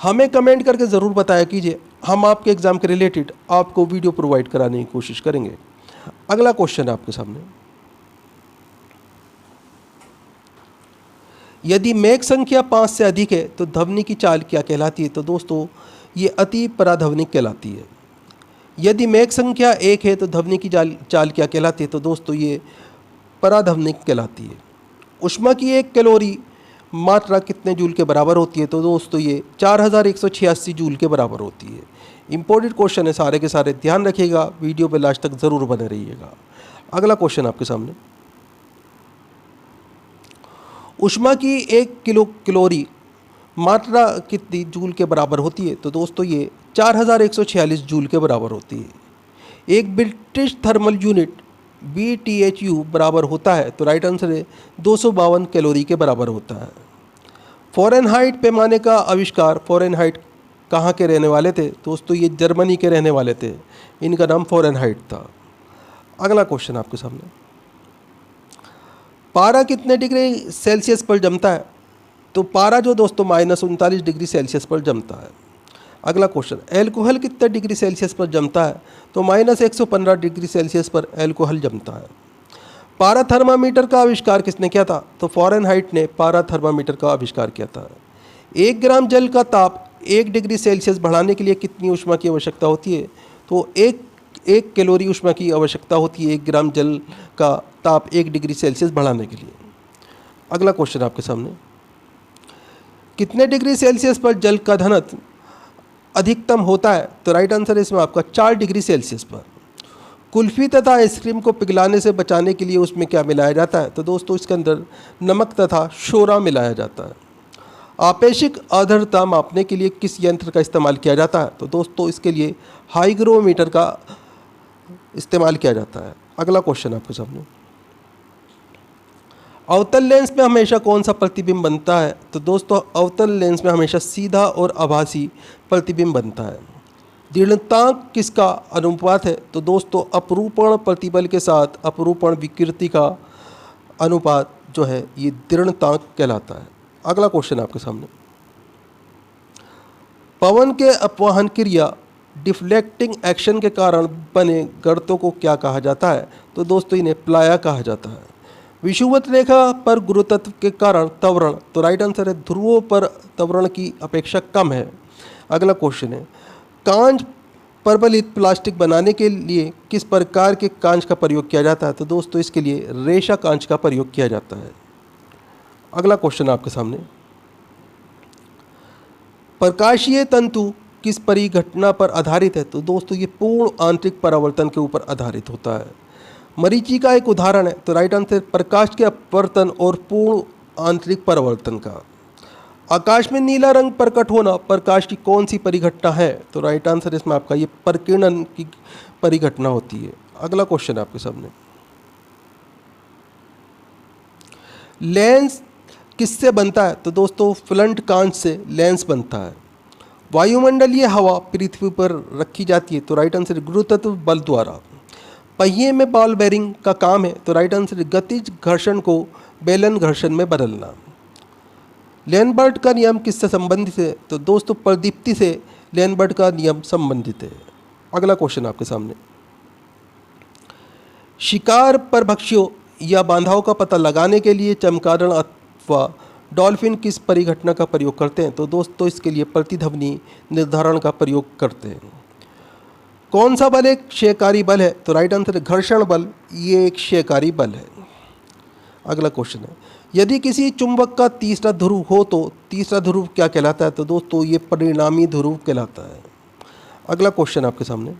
हमें कमेंट करके ज़रूर बताया कीजिए। हम आपके एग्ज़ाम के रिलेटेड आपको वीडियो प्रोवाइड कराने की कोशिश करेंगे। अगला क्वेश्चन है आपके सामने, यदि मेघ संख्या 5 से अधिक है तो ध्वनि की चाल क्या कहलाती है? तो दोस्तों ये अति पराध्वनिक कहलाती है। यदि मेघ संख्या 1 है तो ध्वनि की चाल क्या कहलाती है? तो दोस्तों ये पराध्वनिक कहलाती है। ऊष्मा की 1 कैलोरी मात्रा कितने जूल के बराबर होती है? तो दोस्तों ये 4186 जूल के बराबर होती है। इंपॉर्टेंट क्वेश्चन है, सारे के सारे ध्यान रखिएगा, वीडियो पे लास्ट तक ज़रूर बने रहिएगा। अगला क्वेश्चन आपके सामने, ऊष्मा की 1 कैलोरी मात्रा कितनी जूल के बराबर होती है? तो दोस्तों ये 4146 जूल के बराबर होती है। एक ब्रिटिश थर्मल यूनिट BTHU बराबर होता है? तो राइट आंसर है 252 कैलोरी के बराबर होता है। फ़ारेनहाइट पैमाने का आविष्कार, फ़ारेनहाइट कहाँ के रहने वाले थे? दोस्तों ये जर्मनी के रहने वाले थे, इनका नाम फ़ारेनहाइट था। अगला क्वेश्चन आपके सामने, पारा कितने डिग्री सेल्सियस पर जमता है? तो पारा जो दोस्तों -39 डिग्री सेल्सियस पर जमता है। अगला क्वेश्चन, एल्कोहल कितने डिग्री सेल्सियस पर जमता है? तो -115 डिग्री सेल्सियस पर एल्कोहल जमता है। पारा थर्मामीटर का आविष्कार किसने किया था? तो फ़ारेनहाइट ने पारा थर्मामीटर का आविष्कार किया था। 1 ग्राम जल का ताप 1 डिग्री सेल्सियस बढ़ाने के लिए कितनी ऊष्मा की आवश्यकता होती है? तो एक कैलोरी ऊष्मा की आवश्यकता होती है 1 ग्राम जल का ताप 1 डिग्री सेल्सियस बढ़ाने के लिए। अगला क्वेश्चन आपके सामने, कितने डिग्री सेल्सियस पर जल का घनत्व अधिकतम होता है? तो राइट आंसर है इसमें आपका 4 डिग्री सेल्सियस पर। कुल्फ़ी तथा आइसक्रीम को पिघलाने से बचाने के लिए उसमें क्या मिलाया जाता है? तो दोस्तों इसके अंदर नमक तथा सोडा मिलाया जाता है। आपेक्षिक आर्द्रता मापने के लिए किस यंत्र का इस्तेमाल किया जाता है? तो दोस्तों इसके लिए हाइग्रोमीटर का इस्तेमाल किया जाता है। अगला क्वेश्चन आपके सामने, अवतल लेंस में हमेशा कौन सा प्रतिबिंब बनता है? तो दोस्तों अवतल लेंस में हमेशा सीधा और आभासी प्रतिबिंब बनता है। दृढ़तांक किसका अनुपात है? तो दोस्तों अपरूपण प्रतिबल के साथ अपरूपण विकृति का अनुपात जो है ये दृढ़तांक कहलाता है। अगला क्वेश्चन आपके सामने, पवन के अपवाहन क्रिया डिफ्लेक्टिंग एक्शन के कारण बने गर्तों को क्या कहा जाता है? तो दोस्तों इन्हें प्लाया कहा जाता है। विषुवत रेखा पर गुरुत्व के कारण त्वरण, तो राइट आंसर है ध्रुवों पर त्वरण की अपेक्षा कम है। अगला क्वेश्चन है, कांच प्रबलित प्लास्टिक बनाने के लिए किस प्रकार के कांच का प्रयोग किया जाता है? तो दोस्तों इसके लिए रेशा कांच का प्रयोग किया जाता है। अगला क्वेश्चन आपके सामने, प्रकाशीय तंतु किस परिघटना पर आधारित है? तो दोस्तों ये पूर्ण आंतरिक परावर्तन के ऊपर आधारित होता है। मरीचिका एक उदाहरण है, तो राइट आंसर प्रकाश के अपवर्तन और पूर्ण आंतरिक परावर्तन का। आकाश में नीला रंग प्रकट होना प्रकाश की कौन सी परिघटना है? तो राइट आंसर इसमें आपका ये प्रकीर्णन की परिघटना होती है। अगला क्वेश्चन आपके सामने, लेंस किससे बनता है? तो दोस्तों फ्लंट कांच से लेंस बनता है। वायुमंडलीय हवा पृथ्वी पर रखी जाती है, तो राइट आंसर गुरुत्व बल द्वारा। पहिए में बॉल बेरिंग का काम है, तो राइट आंसर गतिज घर्षण को बेलन घर्षण में बदलना। लेनबर्ट का नियम किससे संबंधित है? तो दोस्तों प्रदीप्ति से लेनबर्ट का नियम संबंधित है। अगला क्वेश्चन आपके सामने, शिकार परभक्षियों या बांधाओं का पता लगाने के लिए चमगादड़ अथवा डॉल्फिन किस परिघटना का प्रयोग करते हैं? तो दोस्तों इसके लिए प्रतिध्वनि निर्धारण का प्रयोग करते हैं। कौन सा बल एक क्षयकारी बल है? तो राइट आंसर है घर्षण बल, ये एक क्षयकारी बल है। अगला क्वेश्चन है, यदि किसी चुंबक का तीसरा ध्रुव हो तो तीसरा ध्रुव क्या कहलाता है? तो दोस्तों ये परिणामी ध्रुव कहलाता है। अगला क्वेश्चन आपके सामने,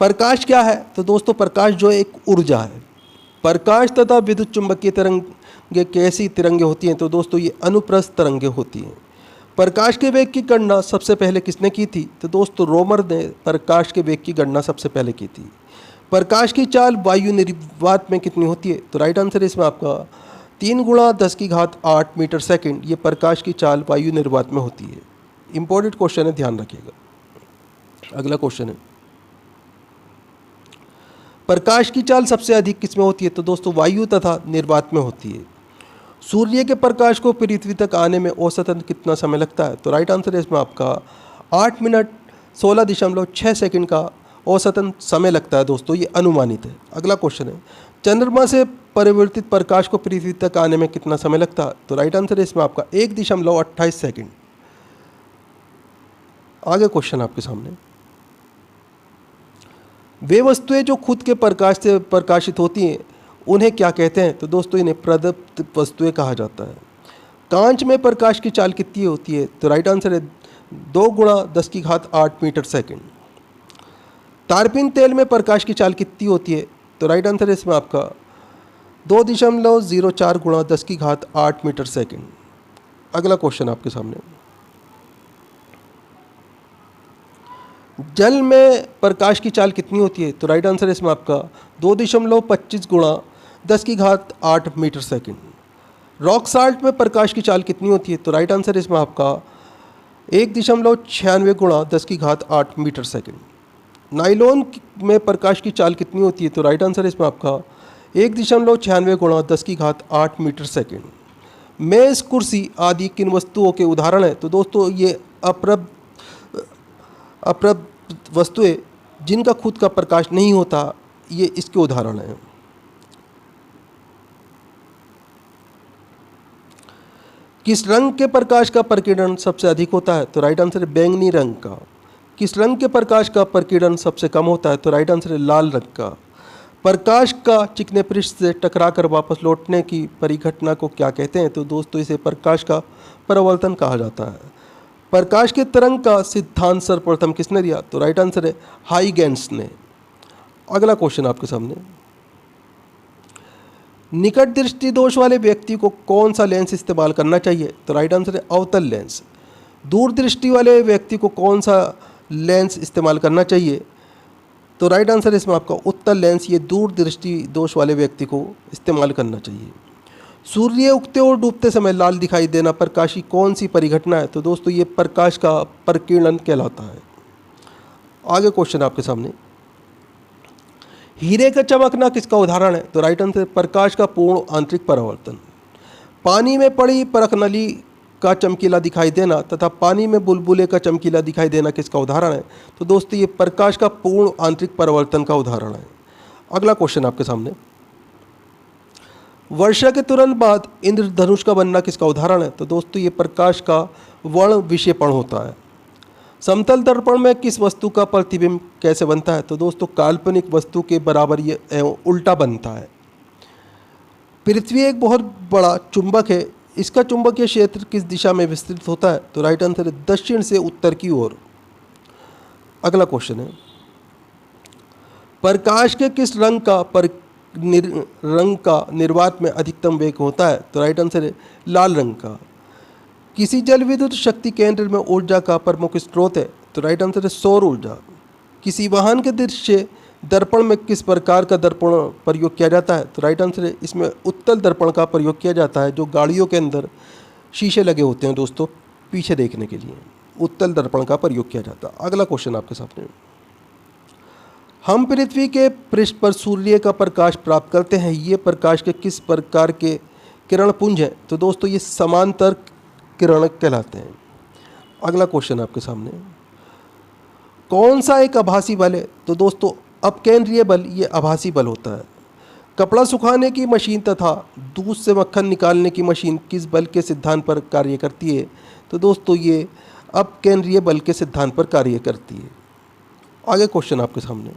प्रकाश क्या है? तो दोस्तों प्रकाश जो एक ऊर्जा है। प्रकाश तथा विद्युत चुंबकीय तरंगे कैसी तरंगे होती हैं? तो दोस्तों ये अनुप्रस्थ तरंगे होती हैं। प्रकाश के वेग की गणना सबसे पहले किसने की थी? तो दोस्तों रोमर ने प्रकाश के वेग की गणना सबसे पहले की थी। प्रकाश की चाल वायु निर्वात में कितनी होती है? तो राइट आंसर है इसमें आपका 3 × 10⁸ मीटर सेकंड। ये प्रकाश की चाल वायु निर्वात में होती है। इंपॉर्टेंट क्वेश्चन है, ध्यान रखिएगा। अगला क्वेश्चन है, प्रकाश की चाल सबसे अधिक किसमें होती है? तो दोस्तों वायु तथा निर्वात में होती है। सूर्य के प्रकाश को पृथ्वी तक आने में औसतन कितना समय लगता है? तो राइट आंसर है इसमें आपका 8 मिनट 16.6 सेकंड का औसतन समय लगता है। दोस्तों ये अनुमानित है। अगला क्वेश्चन है, चंद्रमा से परिवर्तित प्रकाश को पृथ्वी तक आने में कितना समय लगता है? तो राइट आंसर है इसमें आपका 1.28 सेकंड। आगे क्वेश्चन आपके सामने, वे वस्तुएं जो खुद के प्रकाश से प्रकाशित होती हैं उन्हें क्या कहते हैं? तो दोस्तों इन्हें प्रदीप्त वस्तुएं कहा जाता है। कांच में प्रकाश की चाल कितनी होती है? तो राइट आंसर है 2 × 10⁸ मीटर सेकंड। तारपीन तेल में प्रकाश की चाल कितनी होती है? तो राइट आंसर है इसमें आपका 2.04 × 10⁸ मीटर सेकंड। अगला क्वेश्चन आपके सामने, जल में प्रकाश की चाल कितनी होती है? तो राइट आंसर है इसमें आपका 2.25 × 10⁸ मीटर सेकंड। रॉक साल्ट में प्रकाश की चाल कितनी होती है? तो राइट आंसर है इसमें आपका 1.96 × 10⁸ मीटर सेकंड। नाइलॉन में प्रकाश की चाल कितनी होती है? तो राइट आंसर है इसमें आपका 1.96 × 10⁸ मीटर सेकंड। मेज, कुर्सी आदि किन वस्तुओं के उदाहरण हैं? तो दोस्तों ये अप्रब वस्तुएं जिनका खुद का प्रकाश नहीं होता, ये इसके उदाहरण हैं। किस रंग के प्रकाश का प्रकीर्णन सबसे अधिक होता है? तो राइट आंसर है बैंगनी रंग का। किस रंग के प्रकाश का प्रकीर्णन सबसे कम होता है? तो राइट आंसर है लाल रंग का। प्रकाश का चिकने पृष्ठ से टकराकर वापस लौटने की परिघटना को क्या कहते हैं? तो दोस्तों इसे प्रकाश का परावर्तन कहा जाता है। प्रकाश के तरंग का सिद्धांत सर्वप्रथम किसने दिया? तो राइट आंसर है हाइगेंस ने। अगला क्वेश्चन आपके सामने, निकट दृष्टि दोष वाले व्यक्ति को कौन सा लेंस इस्तेमाल करना चाहिए? तो राइट आंसर है अवतल लेंस। दूर दृष्टि वाले व्यक्ति को कौन सा लेंस इस्तेमाल करना चाहिए? तो राइट आंसर है इसमें आपका उत्तल लेंस। ये दूर दृष्टि दोष वाले व्यक्ति को इस्तेमाल करना चाहिए। सूर्य उगते और डूबते समय लाल दिखाई देना प्रकाश की कौन सी परिघटना है? तो दोस्तों ये प्रकाश का प्रकीर्णन कहलाता है। आगे क्वेश्चन आपके सामने, हीरे का चमकना किसका उदाहरण है? तो राइट आंसर प्रकाश का पूर्ण आंतरिक परावर्तन। पानी में पड़ी परखनली का चमकीला दिखाई देना तथा पानी में बुलबुले का चमकीला दिखाई देना किसका उदाहरण है? तो दोस्तों ये प्रकाश का पूर्ण आंतरिक परावर्तन का उदाहरण है। अगला क्वेश्चन आपके सामने, वर्षा के तुरंत बाद इंद्रधनुष का बनना किसका उदाहरण है? तो दोस्तों ये प्रकाश का वर्ण विक्षेपण होता है। समतल दर्पण में किस वस्तु का प्रतिबिंब कैसे बनता है? तो दोस्तों काल्पनिक वस्तु के बराबर ये एवं उल्टा बनता है। पृथ्वी एक बहुत बड़ा चुंबक है, इसका चुंबकीय क्षेत्र किस दिशा में विस्तृत होता है? तो राइट आंसर है दक्षिण से उत्तर की ओर। अगला क्वेश्चन है, प्रकाश के किस रंग का निर्वात में अधिकतम वेग होता है? तो राइट आंसर है लाल रंग का। किसी जल विद्युत शक्ति केंद्र में ऊर्जा का प्रमुख स्रोत है? तो राइट आंसर है सौर ऊर्जा। किसी वाहन के दृश्य दर्पण में किस प्रकार का दर्पण प्रयोग किया जाता है? तो राइट आंसर है इसमें उत्तल दर्पण का प्रयोग किया जाता है, जो गाड़ियों के अंदर शीशे लगे होते हैं दोस्तों पीछे देखने के लिए, उत्तल दर्पण का प्रयोग किया जाता है। अगला क्वेश्चन आपके सामने, हम पृथ्वी के पृष्ठ पर सूर्य का प्रकाश प्राप्त करते हैं, ये प्रकाश के किस प्रकार के किरण पुंज हैं? तो दोस्तों ये समांतर किरण कहलाते हैं। अगला क्वेश्चन आपके सामने, कौन सा एक आभासी बल है? तो दोस्तों अपकेंद्रीय बल ये आभासी बल होता है। कपड़ा सुखाने की मशीन तथा दूध से मक्खन निकालने की मशीन किस बल के सिद्धांत पर कार्य करती है? तो दोस्तों ये अपकेंद्रीय बल के सिद्धांत पर कार्य करती है। आगे क्वेश्चन आपके सामने,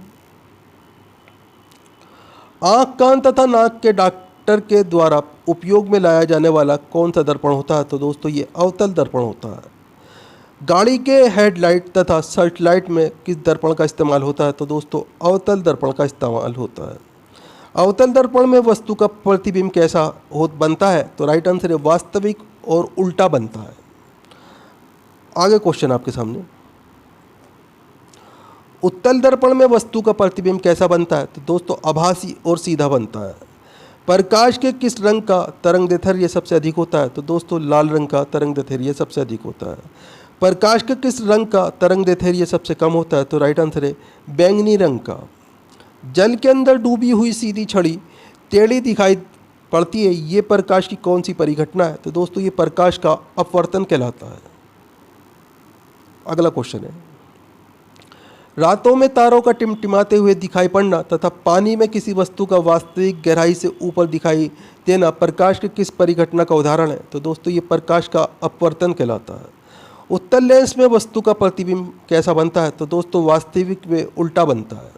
आँख, कान तथा नाक के रिफ्रैक्टर के द्वारा उपयोग में लाया जाने वाला कौन सा दर्पण होता है? तो दोस्तों ये अवतल दर्पण होता है। गाड़ी के हेडलाइट तथा सर्चलाइट में किस दर्पण का इस्तेमाल होता है? तो दोस्तों अवतल दर्पण का इस्तेमाल होता है। अवतल दर्पण में वस्तु का प्रतिबिंब कैसा बनता है? तो राइट आंसर है वास्तविक और उल्टा बनता है। आगे क्वेश्चन आपके सामने, उत्तल दर्पण में वस्तु का प्रतिबिंब कैसा बनता है? तो दोस्तों आभासी और सीधा बनता है। प्रकाश के किस रंग का तरंगदैर्ध्य सबसे अधिक होता है? तो दोस्तों लाल रंग का तरंगदैर्ध्य सबसे अधिक होता है। प्रकाश के किस रंग का तरंगदैर्ध्य सबसे कम होता है? तो राइट आंसर है बैंगनी रंग का। जल के अंदर डूबी हुई सीधी छड़ी टेढ़ी दिखाई पड़ती है, ये प्रकाश की कौन सी परिघटना है? तो दोस्तों ये प्रकाश का अपवर्तन कहलाता है। अगला क्वेश्चन है, रातों में तारों का टिमटिमाते हुए दिखाई पड़ना तथा पानी में किसी वस्तु का वास्तविक गहराई से ऊपर दिखाई देना प्रकाश के किस परिघटना का उदाहरण है? तो दोस्तों ये प्रकाश का अपवर्तन कहलाता है। उत्तल लेंस में वस्तु का प्रतिबिंब कैसा बनता है? तो दोस्तों वास्तविक में उल्टा बनता है।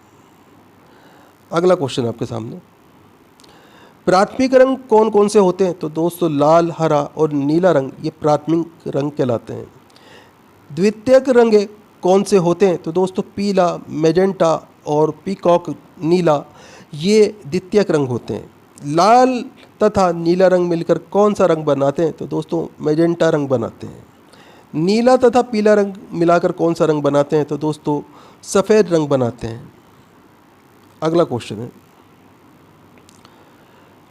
अगला क्वेश्चन आपके सामने, प्राथमिक रंग कौन कौन से होते हैं? तो दोस्तों लाल, हरा और नीला रंग ये प्राथमिक रंग कहलाते हैं। द्वितीयक रंग कौन से होते हैं? तो दोस्तों पीला, मैजेंटा और पीकॉक नीला ये द्वितीयक रंग होते हैं। लाल तथा नीला रंग मिलकर कौन सा रंग बनाते हैं? तो दोस्तों मैजेंटा रंग बनाते हैं। नीला तथा पीला रंग मिलाकर कौन सा रंग बनाते हैं? तो दोस्तों सफ़ेद रंग बनाते हैं। अगला क्वेश्चन है,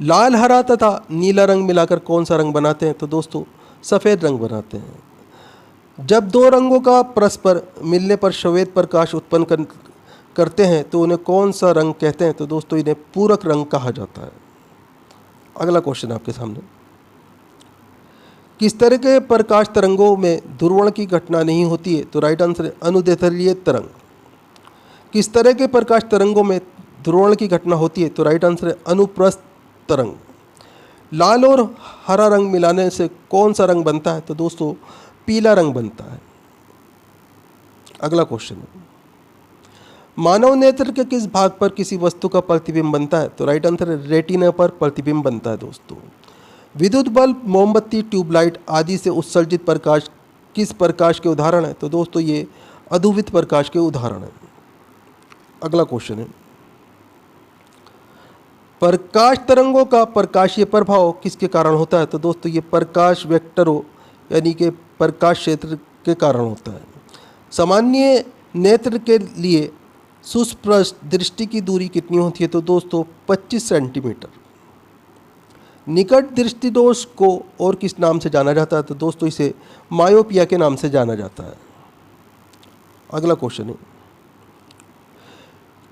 लाल, हरा तथा नीला रंग मिलाकर कौन सा रंग बनाते हैं? तो दोस्तों सफ़ेद रंग बनाते हैं। जब दो रंगों का परस्पर मिलने पर श्वेत प्रकाश उत्पन्न करते हैं तो उन्हें कौन सा रंग कहते हैं? तो दोस्तों इन्हें पूरक रंग कहा जाता है। अगला क्वेश्चन आपके सामने, किस तरह के प्रकाश तरंगों में ध्रुवण की घटना नहीं होती है? तो राइट आंसर है अनुदैर्ध्य तरंग। किस तरह के प्रकाश तरंगों में ध्रुवण की घटना होती है? तो राइट आंसर है अनुप्रस्थ तरंग। लाल और हरा रंग मिलाने से कौन सा रंग बनता है? तो दोस्तों पीला रंग बनता है। अगला क्वेश्चन है, मानव नेत्र के किस भाग पर किसी वस्तु का प्रतिबिंब बनता है? तो राइट आंसर है रेटिना पर प्रतिबिंब बनता है। दोस्तों विद्युत बल्ब, मोमबत्ती, ट्यूबलाइट आदि से उत्सर्जित प्रकाश किस प्रकाश के उदाहरण है? तो दोस्तों ये अधुवित प्रकाश के उदाहरण है। अगला क्वेश्चन है, प्रकाश तरंगों का प्रकाशीय प्रभाव किसके कारण होता है? तो दोस्तों ये प्रकाश वेक्टरों यानी कि प्रकाश क्षेत्र के कारण होता है। सामान्य नेत्र के लिए सुस्पष्ट दृष्टि की दूरी कितनी होती है? तो दोस्तों 25 सेंटीमीटर। निकट दृष्टि दोष को और किस नाम से जाना जाता है? तो दोस्तों इसे मायोपिया के नाम से जाना जाता है। अगला क्वेश्चन है,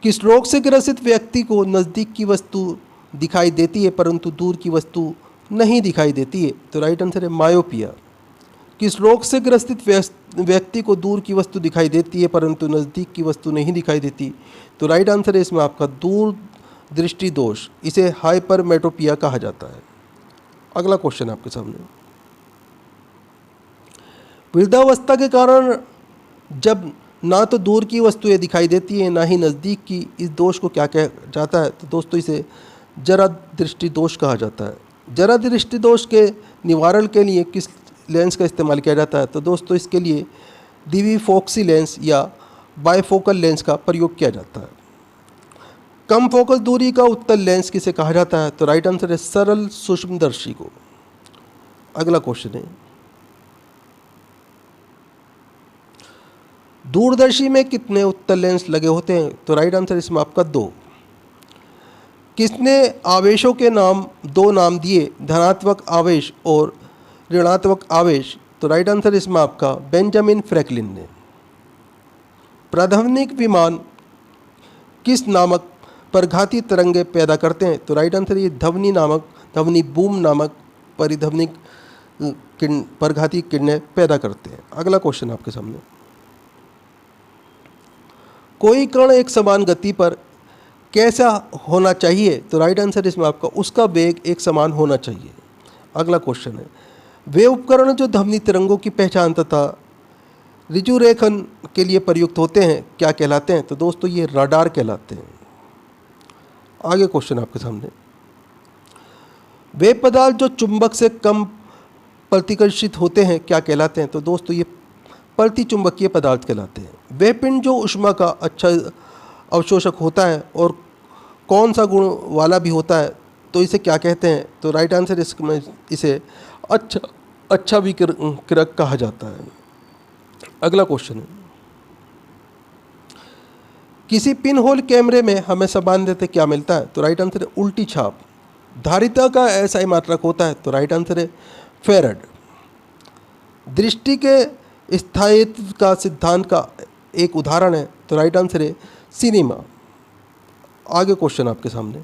किस रोग से ग्रसित व्यक्ति को नज़दीक की वस्तु दिखाई देती है परंतु दूर की वस्तु नहीं दिखाई देती है? तो राइट आंसर है मायोपिया। किस रोग से ग्रसित व्यक्ति को दूर की वस्तु दिखाई देती है परंतु नज़दीक की वस्तु नहीं दिखाई देती? तो राइट आंसर है इसमें आपका दूर दृष्टि दोष, इसे हाइपरमेट्रोपिया कहा जाता है। अगला क्वेश्चन आपके सामने, वृद्धावस्था के कारण जब ना तो दूर की वस्तुएं दिखाई देती है ना ही नज़दीक की, इस दोष को क्या कहा जाता है? तो दोस्तों इसे जरा दृष्टि दोष कहा जाता है। जरा दृष्टि दोष के निवारण के लिए किस लेंस का इस्तेमाल किया जाता है? तो दोस्तों इसके लिए दिविफोक्सी लेंस या बायफोकल लेंस का प्रयोग किया जाता है। कम फोकस दूरी का उत्तल लेंस किसे कहा जाता है? तो राइट आंसर है सरल सूक्ष्मदर्शी को। अगला क्वेश्चन है, दूरदर्शी में कितने उत्तल लेंस लगे होते हैं? तो राइट आंसर इसमें आपका 2। किसने आवेशों के दो नाम दिए, धनात्मक आवेश और ऋणात्मक आवेश? तो राइट आंसर इसमें आपका बेंजामिन फ्रैंकलिन ने। प्राध्वनिक विमान किस नामक परघाती तरंगे पैदा करते हैं? तो राइट आंसर ये ध्वनि बूम नामक परिध्वनिक परघाती किरणें पैदा करते हैं। अगला क्वेश्चन आपके सामने, कोई कण एक समान गति पर कैसा होना चाहिए? तो राइट आंसर इसमें आपका उसका वेग एक समान होना चाहिए। अगला क्वेश्चन है, वे उपकरण जो ध्वनि तरंगों की पहचान तथा ऋजुरेखन के लिए प्रयुक्त होते हैं क्या कहलाते हैं? तो दोस्तों ये राडार कहलाते हैं। आगे क्वेश्चन आपके सामने, वे पदार्थ जो चुंबक से कम प्रतिकर्षित होते हैं क्या कहलाते हैं? तो दोस्तों ये प्रतिचुंबकीय पदार्थ कहलाते हैं। वे पिंड जो ऊष्मा का अच्छा अवशोषक होता है और कौन सा गुण वाला भी होता है, तो इसे क्या कहते हैं? तो राइट आंसर इसमें इसे अच्छा विकिरक कहा जाता है। अगला क्वेश्चन है, किसी पिन होल कैमरे में हमें सामान्यतः क्या मिलता है? तो राइट आंसर है उल्टी छाप। धारिता का SI मात्रक होता है, तो राइट आंसर है फेराड। दृष्टि के स्थायित्व का सिद्धांत का एक उदाहरण है, तो राइट आंसर है सिनेमा। आगे क्वेश्चन आपके सामने,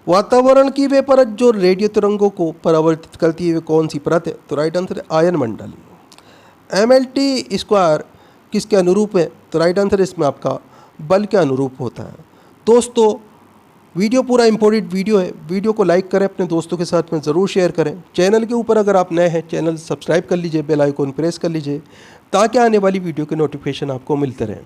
वातावरण की वे परत जो रेडियो तरंगों को परावर्तित करती है वे कौन सी परत है? तो राइट आंसर है आयन मंडल। MLT² किसके अनुरूप है? तो राइट आंसर इसमें आपका बल के अनुरूप होता है। दोस्तों वीडियो पूरा इम्पोर्टेंट वीडियो है, वीडियो को लाइक करें, अपने दोस्तों के साथ में ज़रूर शेयर करें। चैनल के ऊपर अगर आप नए हैं चैनल सब्सक्राइब कर लीजिए, बेल आइकन प्रेस कर लीजिए ताकि आने वाली वीडियो के नोटिफिकेशन आपको मिलते रहें।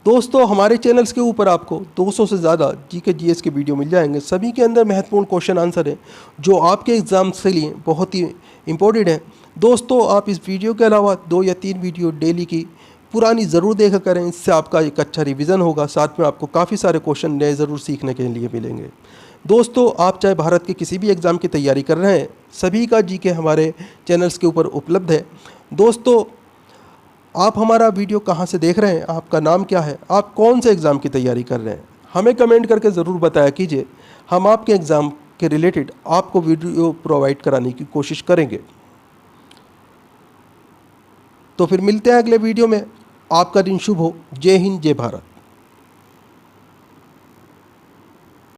दोस्तों हमारे चैनल्स के ऊपर आपको 200 से ज़्यादा GK GS के वीडियो मिल जाएंगे। सभी के अंदर महत्वपूर्ण क्वेश्चन आंसर है जो आपके एग्ज़ाम्स के लिए बहुत ही इम्पोर्टेंट है। दोस्तों आप इस वीडियो के अलावा 2 या 3 वीडियो डेली की पुरानी ज़रूर देखा करें, इससे आपका एक अच्छा रिवीजन होगा, साथ में आपको काफ़ी सारे क्वेश्चन नए ज़रूर सीखने के लिए मिलेंगे। दोस्तों आप चाहे भारत के किसी भी एग्ज़ाम की तैयारी कर रहे हैं, सभी का GK हमारे चैनल्स के ऊपर उपलब्ध है। दोस्तों आप हमारा वीडियो कहाँ से देख रहे हैं, आपका नाम क्या है, आप कौन से एग्ज़ाम की तैयारी कर रहे हैं, हमें कमेंट करके ज़रूर बताया कीजिए। हम आपके एग्ज़ाम के रिलेटेड आपको वीडियो प्रोवाइड कराने की कोशिश करेंगे। तो फिर मिलते हैं अगले वीडियो में। आपका दिन शुभ हो। जय हिंद, जय भारत।